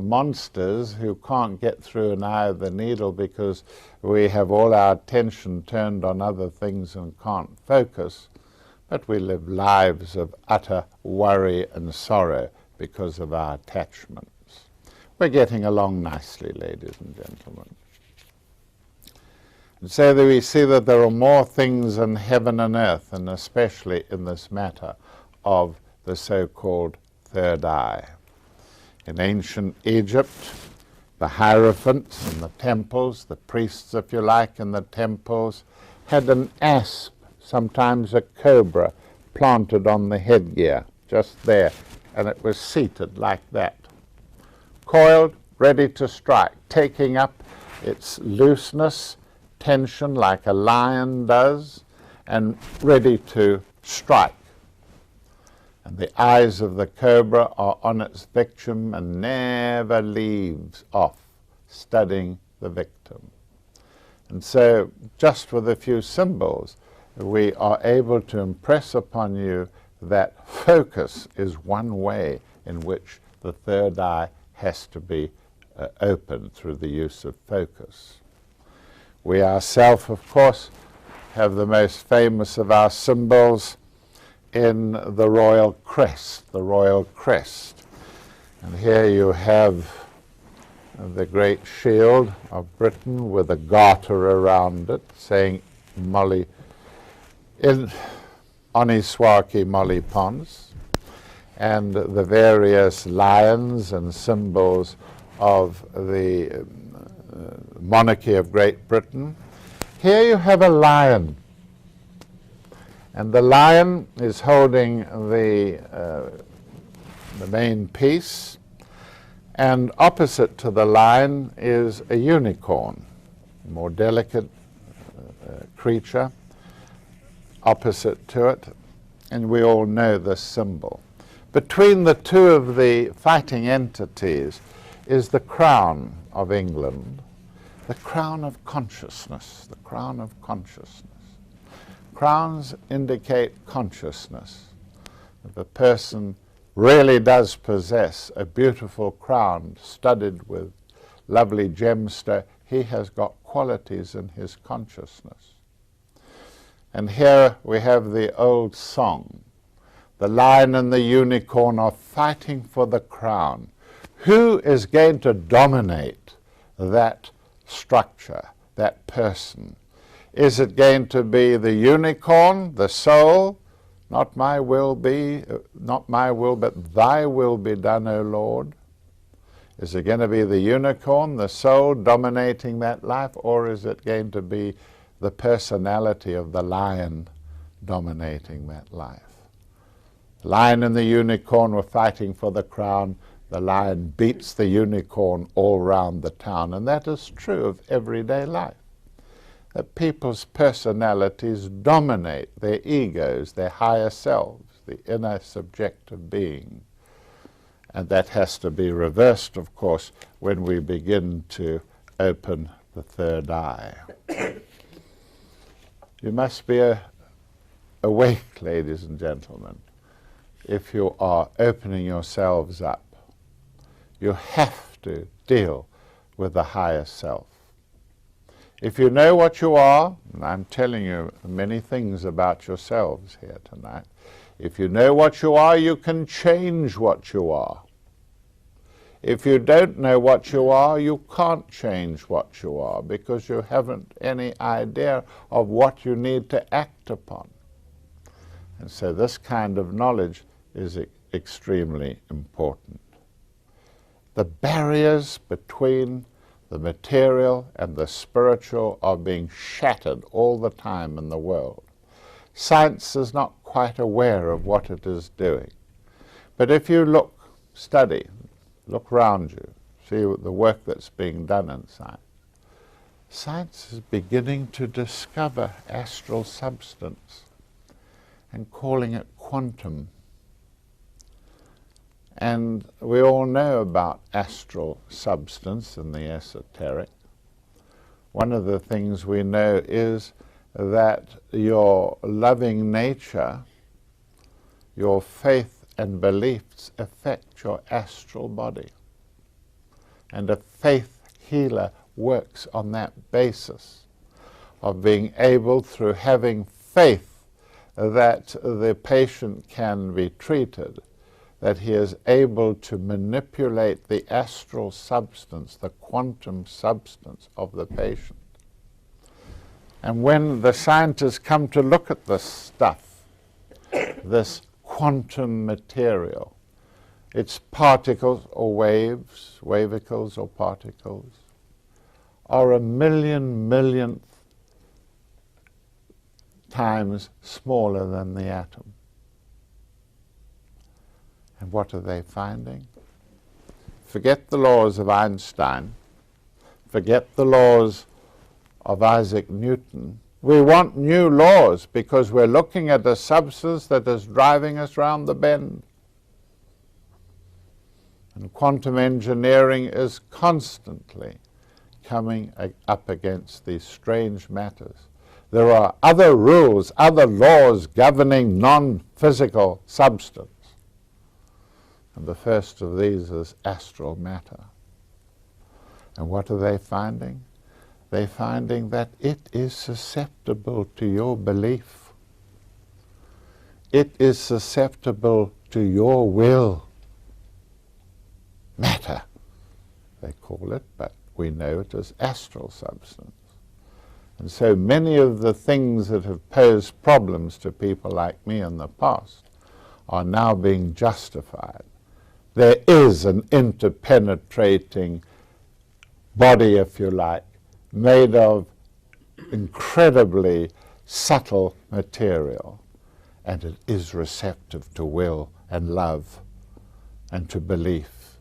monsters who can't get through an eye of the needle because we have all our attention turned on other things and can't focus, but we live lives of utter worry and sorrow because of our attachments. We're getting along nicely, ladies and gentlemen. And so that we see that there are more things in heaven and earth, and especially in this matter of the so-called third eye. In ancient Egypt, the hierophants in the temples, the priests, if you like, in the temples, had an asp, sometimes a cobra, planted on the headgear, just there, and it was seated like that, coiled, ready to strike, taking up its looseness, tension like a lion does, and ready to strike. And the eyes of the cobra are on its victim and never leaves off studying the victim. And so, just with a few symbols, we are able to impress upon you that focus is one way in which the third eye has to be opened through the use of focus. We ourselves, of course, have the most famous of our symbols in the royal crest, the royal crest. And here you have the great shield of Britain with a garter around it saying Molly, in Oniswaki Molly Pons, and the various lions and symbols of the monarchy of Great Britain. Here you have a lion, and the lion is holding the main piece, and opposite to the lion is a unicorn, a more delicate creature, opposite to it, and we all know this symbol. Between the two of the fighting entities is the crown of England, the crown of consciousness, the crown of consciousness. Crowns indicate consciousness. If a person really does possess a beautiful crown studded with lovely gemstone, he has got qualities in his consciousness. And here we have the old song. The lion and the unicorn are fighting for the crown. Who is going to dominate that structure, that person? Is it going to be the unicorn, the soul? Not my will but thy will be done, O Lord. Is it going to be the unicorn, the soul, dominating that life, or is it going to be the personality of the lion dominating that life? Lion and the unicorn were fighting for the crown. The lion beats the unicorn all round the town. And that is true of everyday life. That people's personalities dominate their egos, their higher selves, the inner subjective being. And that has to be reversed, of course, when we begin to open the third eye. You must be awake, ladies and gentlemen, if you are opening yourselves up. You have to deal with the higher self. If you know what you are, and I'm telling you many things about yourselves here tonight, if you know what you are, you can change what you are. If you don't know what you are, you can't change what you are because you haven't any idea of what you need to act upon. And so this kind of knowledge is extremely important. The barriers between the material and the spiritual are being shattered all the time in the world. Science is not quite aware of what it is doing. But if you look, study, look around you, see the work that's being done in science. Science is beginning to discover astral substance and calling it quantum. And we all know about astral substance in the esoteric. One of the things we know is that your loving nature, your faith and beliefs affect your astral body. And a faith healer works on that basis of being able, through having faith that the patient can be treated, that he is able to manipulate the astral substance, the quantum substance of the patient. And when the scientists come to look at this stuff, this quantum material, its particles or waves, wavicles or particles, are a millionth times smaller than the atom. And what are they finding? Forget the laws of Einstein. Forget the laws of Isaac Newton. We want new laws because we're looking at a substance that is driving us round the bend. And quantum engineering is constantly coming up against these strange matters. There are other rules, other laws governing non-physical substance. And the first of these is astral matter. And what are they finding? They're finding that it is susceptible to your belief. It is susceptible to your will. Matter, they call it, but we know it as astral substance. And so many of the things that have posed problems to people like me in the past are now being justified. There is an interpenetrating body, if you like, made of incredibly subtle material, and it is receptive to will and love and to belief.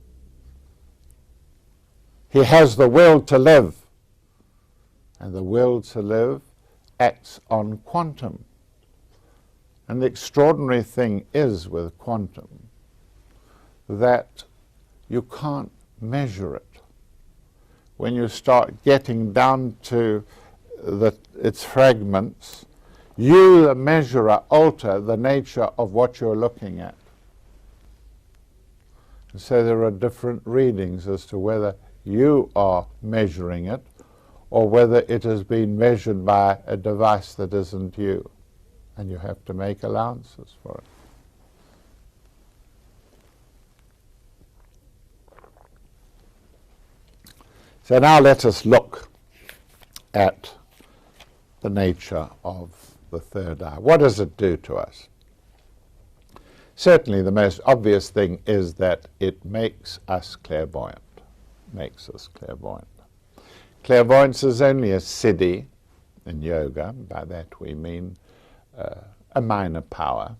He has the will to live, and the will to live acts on quantum. And the extraordinary thing is with quantum that you can't measure it. When you start getting down to its fragments, you, the measurer, alter the nature of what you're looking at. And so there are different readings as to whether you are measuring it or whether it has been measured by a device that isn't you. And you have to make allowances for it. So now let us look at the nature of the third eye. What does it do to us? Certainly the most obvious thing is that it makes us clairvoyant. Clairvoyance is only a siddhi in yoga. By that we mean a minor power.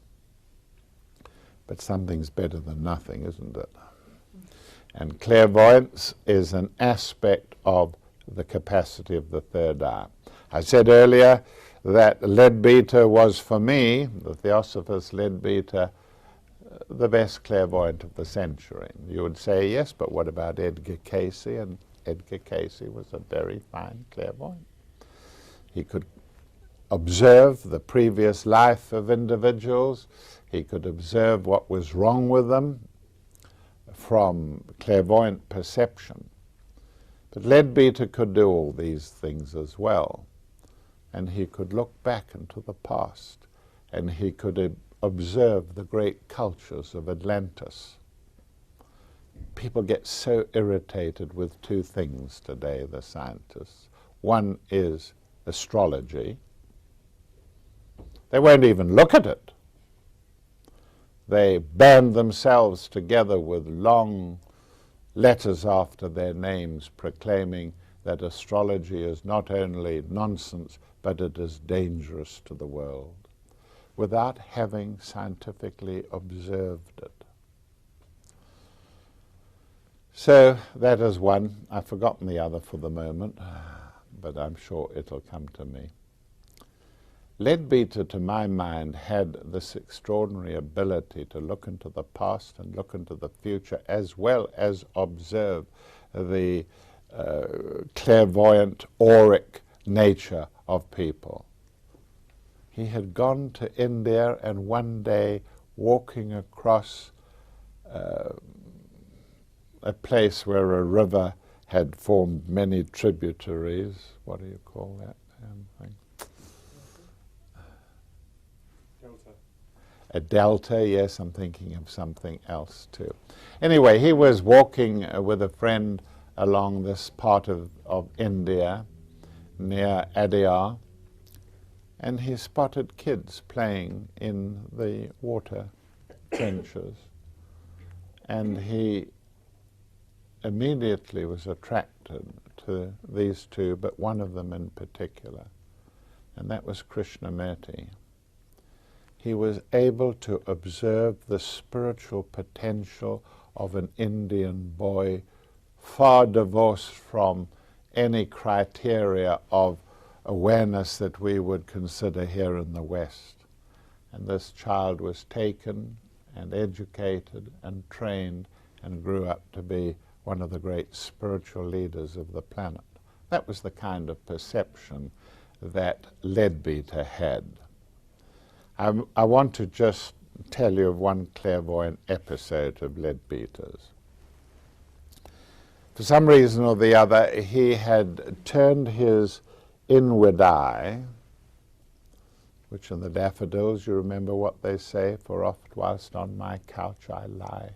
but something's better than nothing, isn't it? And clairvoyance is an aspect of the capacity of the third eye. I said earlier that Leadbeater was, for me, the Theosophist Leadbeater, the best clairvoyant of the century. You would say, yes, but what about Edgar Casey? And Edgar Casey was a very fine clairvoyant. He could observe the previous life of individuals. He could observe what was wrong with them from clairvoyant perception. But Leadbeater could do all these things as well. And he could look back into the past, and he could observe the great cultures of Atlantis. People get so irritated with two things today, the scientists. One is astrology. They won't even look at it. They band themselves together with long letters after their names proclaiming that astrology is not only nonsense, but it is dangerous to the world, without having scientifically observed it. So that is one. I've forgotten the other for the moment, but I'm sure it'll come to me. Leadbeater, to my mind, had this extraordinary ability to look into the past and look into the future, as well as observe the clairvoyant, auric nature of people. He had gone to India, and one day, walking across a place where a river had formed many tributaries, what do you call that thing? A delta, yes, I'm thinking of something else too. Anyway, he was walking with a friend along this part of India, near Adyar, and he spotted kids playing in the water trenches. And he immediately was attracted to these two, but one of them in particular, and that was Krishnamurti. He was able to observe the spiritual potential of an Indian boy, far divorced from any criteria of awareness that we would consider here in the West. And this child was taken and educated and trained and grew up to be one of the great spiritual leaders of the planet. That was the kind of perception that Leadbeater had. I want to just tell you of one clairvoyant episode of Leadbeater's. For some reason or the other, he had turned his inward eye, which in the daffodils, you remember what they say, for oft whilst on my couch I lie,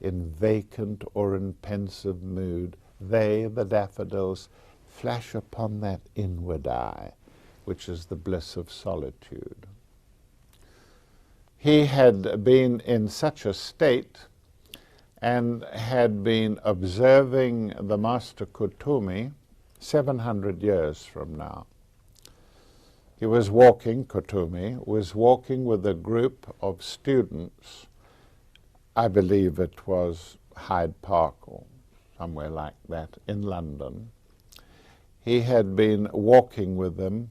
in vacant or in pensive mood, they, the daffodils, flash upon that inward eye, which is the bliss of solitude. He had been in such a state and had been observing the Master Kutumi 700 years from now. He was walking, Kutumi was walking with a group of students. I believe it was Hyde Park or somewhere like that in London. He had been walking with them,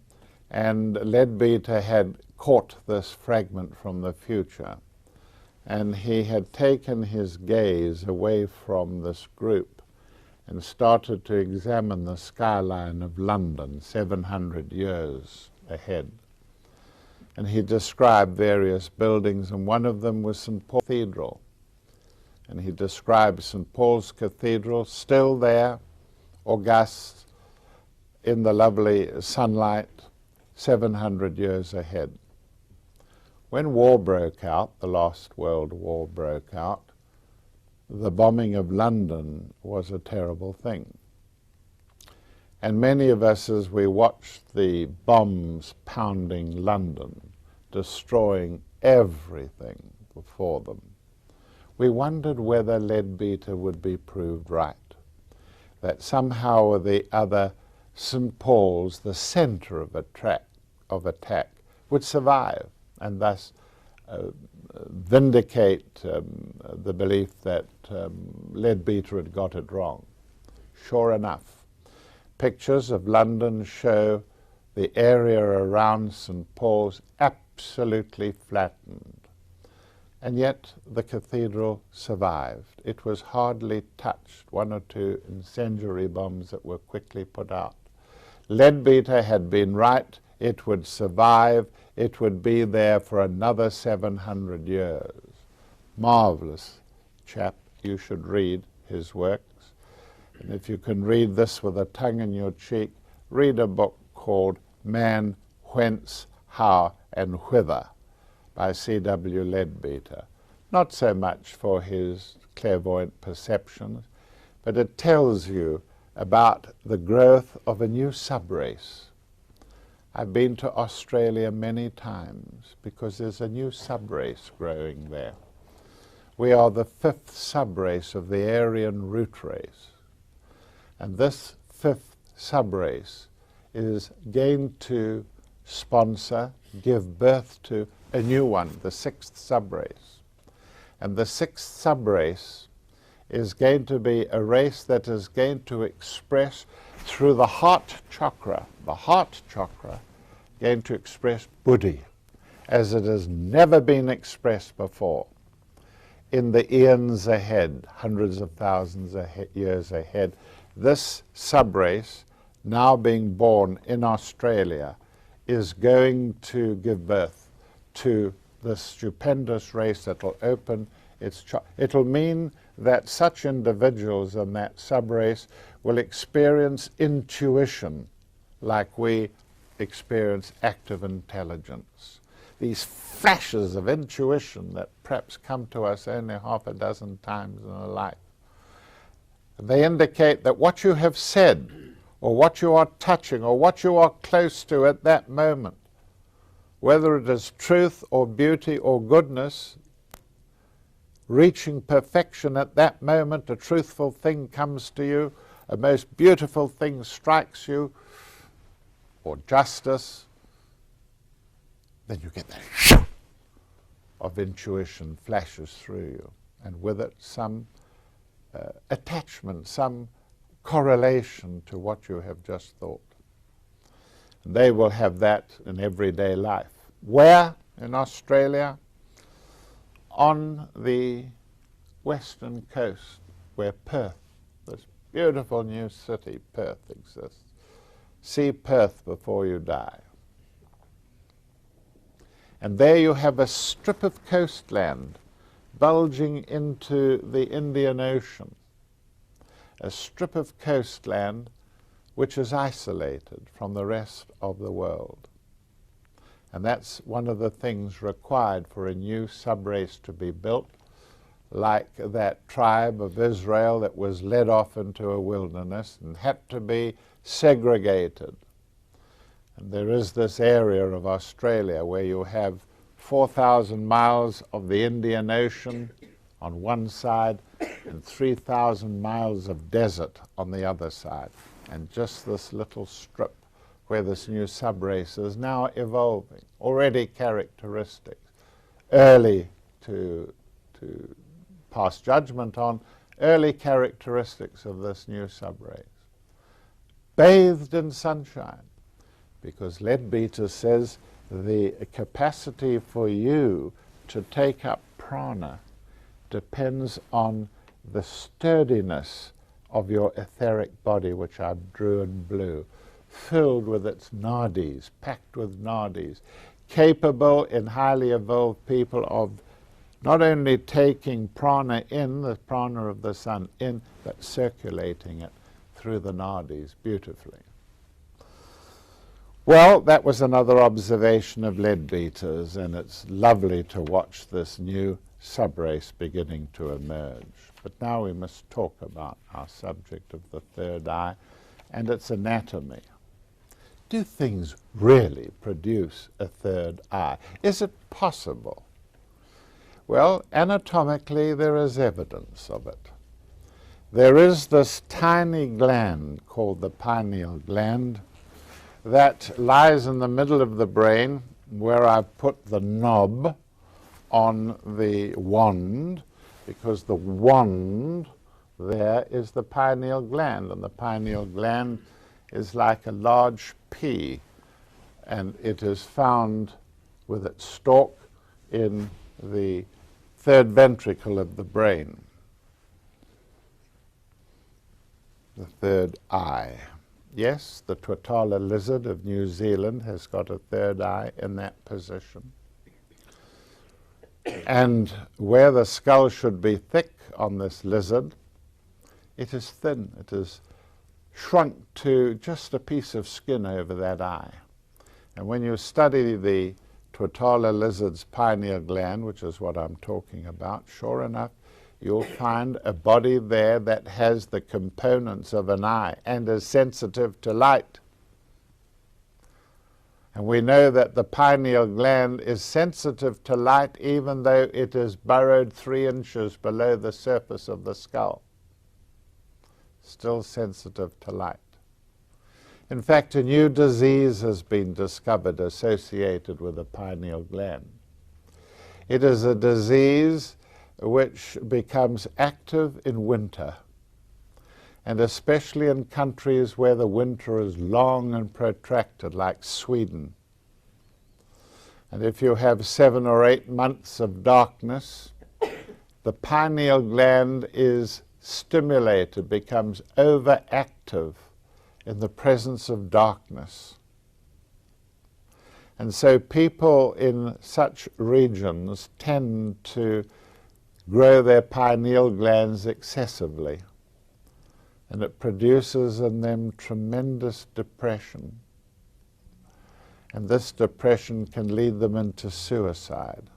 and Leadbeater had caught this fragment from the future, and he had taken his gaze away from this group and started to examine the skyline of London 700 years ahead. And he described various buildings, and one of them was St. Paul's Cathedral. And he described St. Paul's Cathedral still there, august, in the lovely sunlight, 700 years ahead. When war broke out, the last World War broke out, the bombing of London was a terrible thing. And many of us, as we watched the bombs pounding London, destroying everything before them, we wondered whether Leadbeater would be proved right, that somehow or the other St. Paul's, the center of attack, would survive, and thus vindicate the belief that Leadbeater had got it wrong. Sure enough, pictures of London show the area around St. Paul's absolutely flattened. And yet the cathedral survived. It was hardly touched, 1 or 2 incendiary bombs that were quickly put out. Leadbeater had been right. It would survive. It would be there for another 700 years. Marvelous chap. You should read his works. And if you can read this with a tongue in your cheek, read a book called Man, Whence, How, and Whither by C.W. Leadbeater. Not so much for his clairvoyant perceptions, but it tells you about the growth of a new subrace. I've been to Australia many times because there's a new subrace growing there. We are the 5th subrace of the Aryan root race. And this 5th subrace is going to sponsor, give birth to a new one, the 6th subrace. And the 6th subrace is going to be a race that is going to express through the heart chakra, going to express Buddhi as it has never been expressed before. In the eons ahead, hundreds of thousands of years ahead, this subrace, now being born in Australia, is going to give birth to this stupendous race that will open its it'll mean that such individuals in that subrace will experience intuition like we experience active intelligence. These flashes of intuition that perhaps come to us only half a dozen times in a life. They indicate that what you have said, or what you are touching, or what you are close to at that moment, whether it is truth or beauty or goodness, reaching perfection at that moment, a truthful thing comes to you, a most beautiful thing strikes you, or justice, then you get that of intuition flashes through you, and with it some attachment, some correlation to what you have just thought. And they will have that in everyday life. Where? In Australia? On the western coast, where Perth, this beautiful new city, Perth, exists. See Perth before you die. And there you have a strip of coastland bulging into the Indian Ocean, a strip of coastland which is isolated from the rest of the world. And that's one of the things required for a new subrace to be built, like that tribe of Israel that was led off into a wilderness and had to be segregated. And there is this area of Australia where you have 4,000 miles of the Indian Ocean on one side and 3,000 miles of desert on the other side. And just this little strip where this new subrace is now evolving, already characteristics, early to pass judgment on, early characteristics of this new subrace. Bathed in sunshine, because Leadbeater says the capacity for you to take up prana depends on the sturdiness of your etheric body, which I drew in blue, filled with its nadis, packed with nadis, capable in highly evolved people of not only taking prana in, the prana of the sun in, but circulating it through the nadis beautifully. Well, that was another observation of Leadbeater's, and it's lovely to watch this new subrace beginning to emerge. But now we must talk about our subject of the third eye and its anatomy. Do things really produce a third eye? Is it possible? Well, anatomically there is evidence of it. There is this tiny gland called the pineal gland that lies in the middle of the brain, where I've put the knob on the wand, because the wand there is the pineal gland, and the pineal gland is like a large pea, and it is found with its stalk in the third ventricle of the brain, the third eye. Yes, the Tuatara lizard of New Zealand has got a third eye in that position. And where the skull should be thick on this lizard, it is thin. It is shrunk to just a piece of skin over that eye. And when you study the Tuatara lizard's pineal gland, which is what I'm talking about, sure enough, you'll find a body there that has the components of an eye and is sensitive to light. And we know that the pineal gland is sensitive to light even though it is burrowed 3 inches below the surface of the skull. Still sensitive to light. In fact, a new disease has been discovered associated with the pineal gland. It is a disease which becomes active in winter, and especially in countries where the winter is long and protracted, like Sweden. And if you have 7 or 8 months of darkness, the pineal gland is stimulated, becomes overactive in the presence of darkness. And so people in such regions tend to grow their pineal glands excessively, and it produces in them tremendous depression. And this depression can lead them into suicide.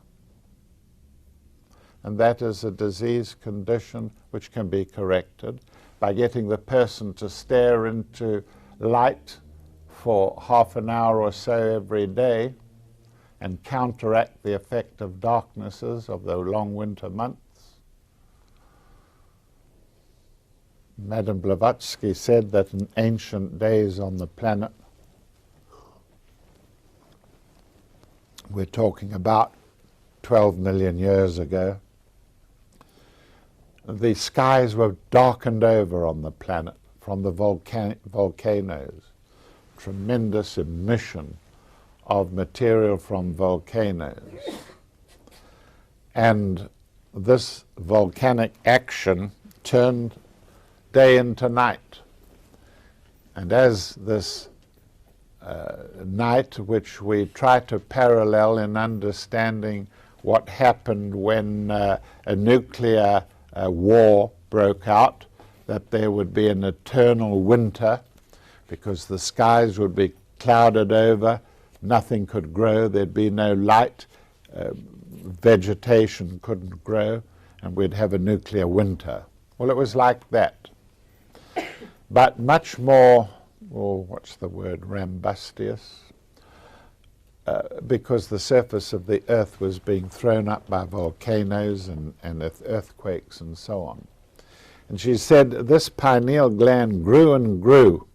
And that is a disease condition which can be corrected by getting the person to stare into light for half an hour or so every day and counteract the effect of darknesses of the long winter months. Madame Blavatsky said that in ancient days on the planet, we're talking about 12 million years ago, the skies were darkened over on the planet from the volcanoes. Tremendous emission of material from volcanoes. And this volcanic action turned day into night. And as this night, which we try to parallel in understanding what happened when a nuclear war broke out, that there would be an eternal winter because the skies would be clouded over, nothing could grow, there'd be no light, vegetation couldn't grow, and we'd have a nuclear winter. Well, it was like that. But much more, what's the word, rambustious, because the surface of the earth was being thrown up by volcanoes and earthquakes and so on. And she said this pineal gland grew and grew,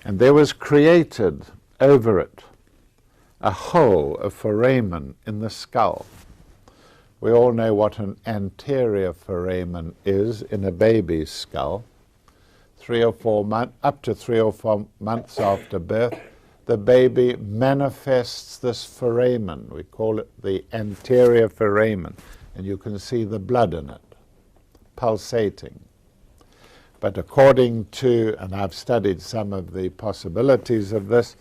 and there was created over it a hole, a foramen in the skull. We all know what an anterior foramen is in a baby's skull. 3 or 4 months, up to 3 or 4 months after birth, the baby manifests this foramen. We call it the anterior foramen, and you can see the blood in it, pulsating. But according to, and I've studied some of the possibilities of this,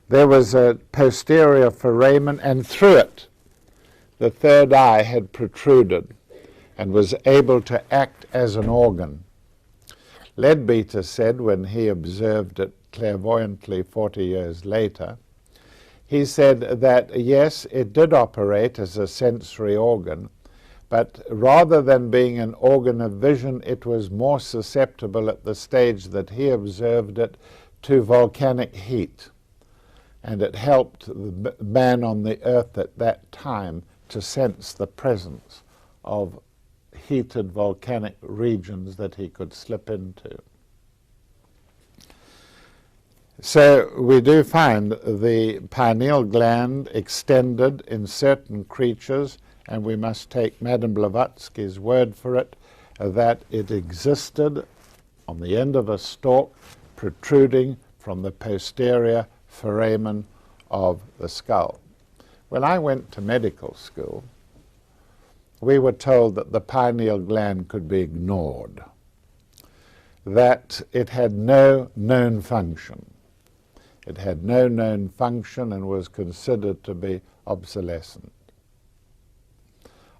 there was a posterior foramen, and through it the third eye had protruded and was able to act as an organ. Leadbeater said, when he observed it clairvoyantly 40 years later, he said that yes, it did operate as a sensory organ, but rather than being an organ of vision, it was more susceptible at the stage that he observed it to volcanic heat. And it helped the man on the earth at that time to sense the presence of heated volcanic regions that he could slip into. So we do find the pineal gland extended in certain creatures and we must take Madame Blavatsky's word for it, that it existed on the end of a stalk protruding from the posterior foramen of the skull. When I went to medical school, we were told that the pineal gland could be ignored, that it had no known function. It had no known function and was considered to be obsolescent.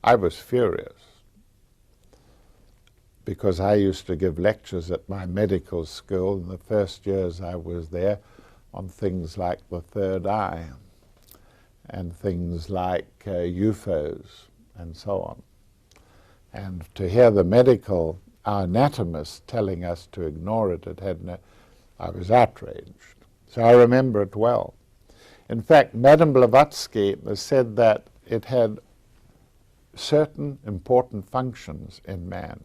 I was furious because I used to give lectures at my medical school in the first years I was there on things like the third eye and things like UFOs and so on. And to hear our anatomist telling us to ignore it, I was outraged. So I remember it well. In fact, Madame Blavatsky said that it had certain important functions in man.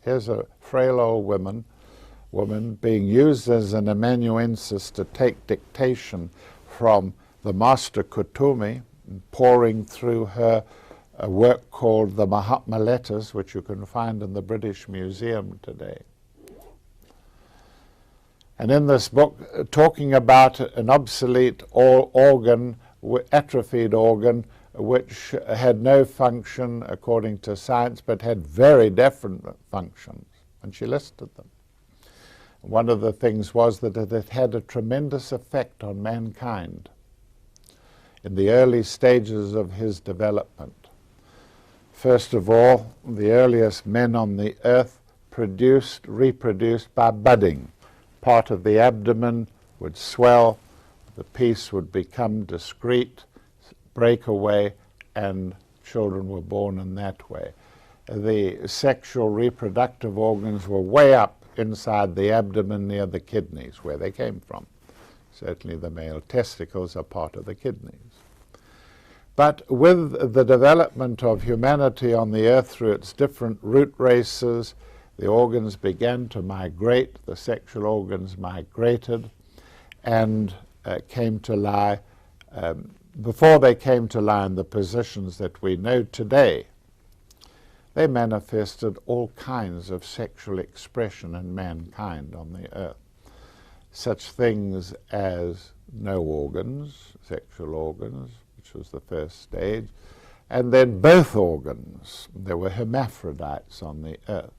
Here's a frail old woman being used as an amanuensis to take dictation from the master Kutumi, pouring through her a work called the Mahatma Letters, which you can find in the British Museum today. And in this book, talking about an obsolete organ, atrophied organ, which had no function according to science, but had very different functions, and she listed them. One of the things was that it had a tremendous effect on mankind in the early stages of his development. First of all, the earliest men on the earth reproduced by budding. Part of the abdomen would swell, the piece would become discrete, break away, and children were born in that way. The sexual reproductive organs were way up inside the abdomen near the kidneys, where they came from. Certainly the male testicles are part of the kidneys. But with the development of humanity on the earth through its different root races, the organs began to migrate, the sexual organs migrated, and came to lie, before they came to lie in the positions that we know today, they manifested all kinds of sexual expression in mankind on the earth. Such things as no organs, sexual organs, which was the first stage, and then both organs. There were hermaphrodites on the earth.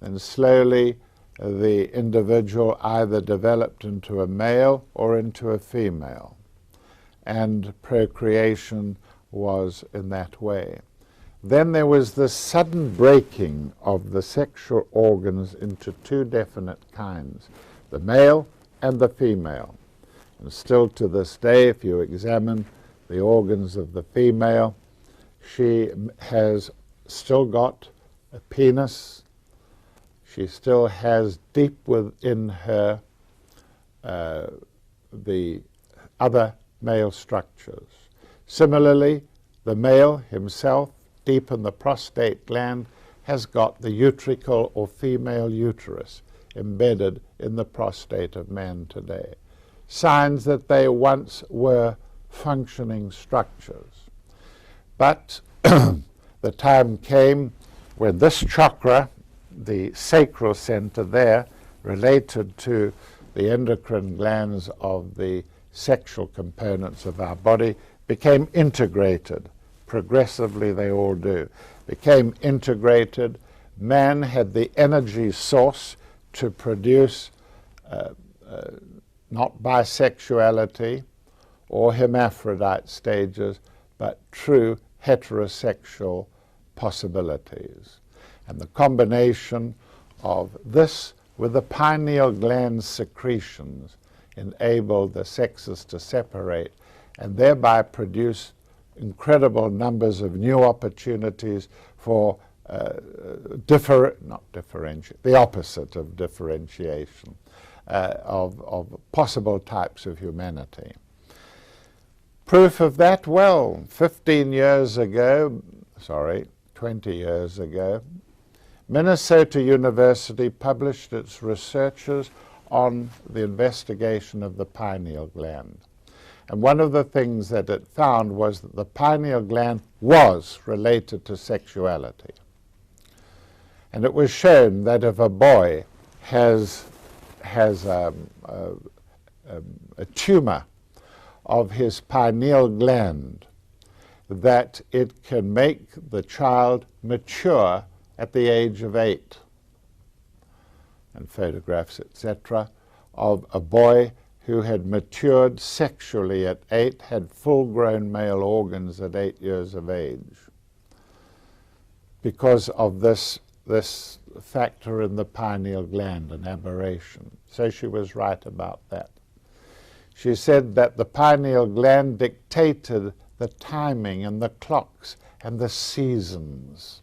And slowly the individual either developed into a male or into a female, and procreation was in that way. Then there was the sudden breaking of the sexual organs into two definite kinds, the male and the female. And still to this day, if you examine the organs of the female, she has still got a penis. She still has deep within her the other male structures. Similarly, the male himself, deep in the prostate gland, has got the utricle or female uterus embedded in the prostate of man today. Signs that they once were functioning structures. But the time came when this chakra, the sacral center there, related to the endocrine glands of the sexual components of our body, became integrated. Progressively they all do. Became integrated. Man had the energy source to produce not bisexuality or hermaphrodite stages, but true heterosexual possibilities. And the combination of this with the pineal gland secretions enabled the sexes to separate and thereby produce incredible numbers of new opportunities for the opposite of differentiation, of possible types of humanity. Proof of that, well, 20 years ago, Minnesota University published its researches on the investigation of the pineal gland. And one of the things that it found was that the pineal gland was related to sexuality. And it was shown that if a boy has a tumor of his pineal gland, that it can make the child mature at the age of 8. And photographs, etc., of a boy who had matured sexually at 8, had full-grown male organs at 8 years of age, because of this factor in the pineal gland, an aberration. So she was right about that. She said that the pineal gland dictated the timing and the clocks and the seasons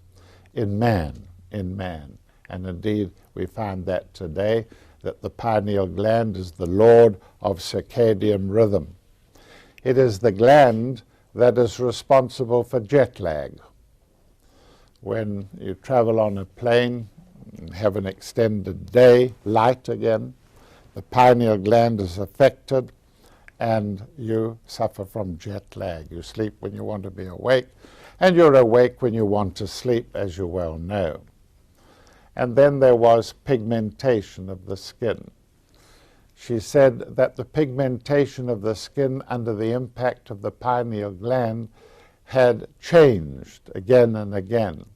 in man. And indeed, we find that today, that the pineal gland is the lord of circadian rhythm. It is the gland that is responsible for jet lag. When you travel on a plane and have an extended day, light again, the pineal gland is affected and you suffer from jet lag. You sleep when you want to be awake, and you're awake when you want to sleep, as you well know. And then there was pigmentation of the skin. She said that the pigmentation of the skin under the impact of the pineal gland had changed again and again,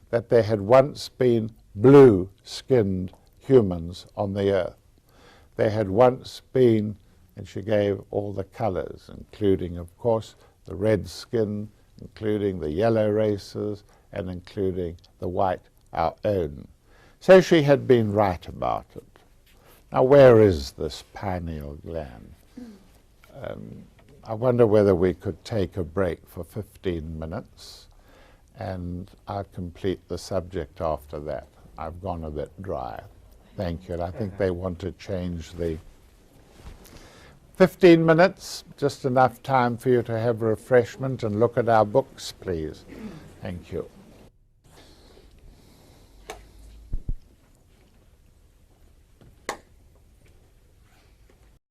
that there had once been blue-skinned humans on the earth. There had once been, and she gave all the colors, including, of course, the red skin, including the yellow races, and including the white, our own. So she had been right about it. Now, where is this pineal gland? I wonder whether we could take a break for 15 minutes, and I'll complete the subject after that. I've gone a bit dry. Thank you. And I think they want to change the 15 minutes, just enough time for you to have refreshment and look at our books, please. Thank you.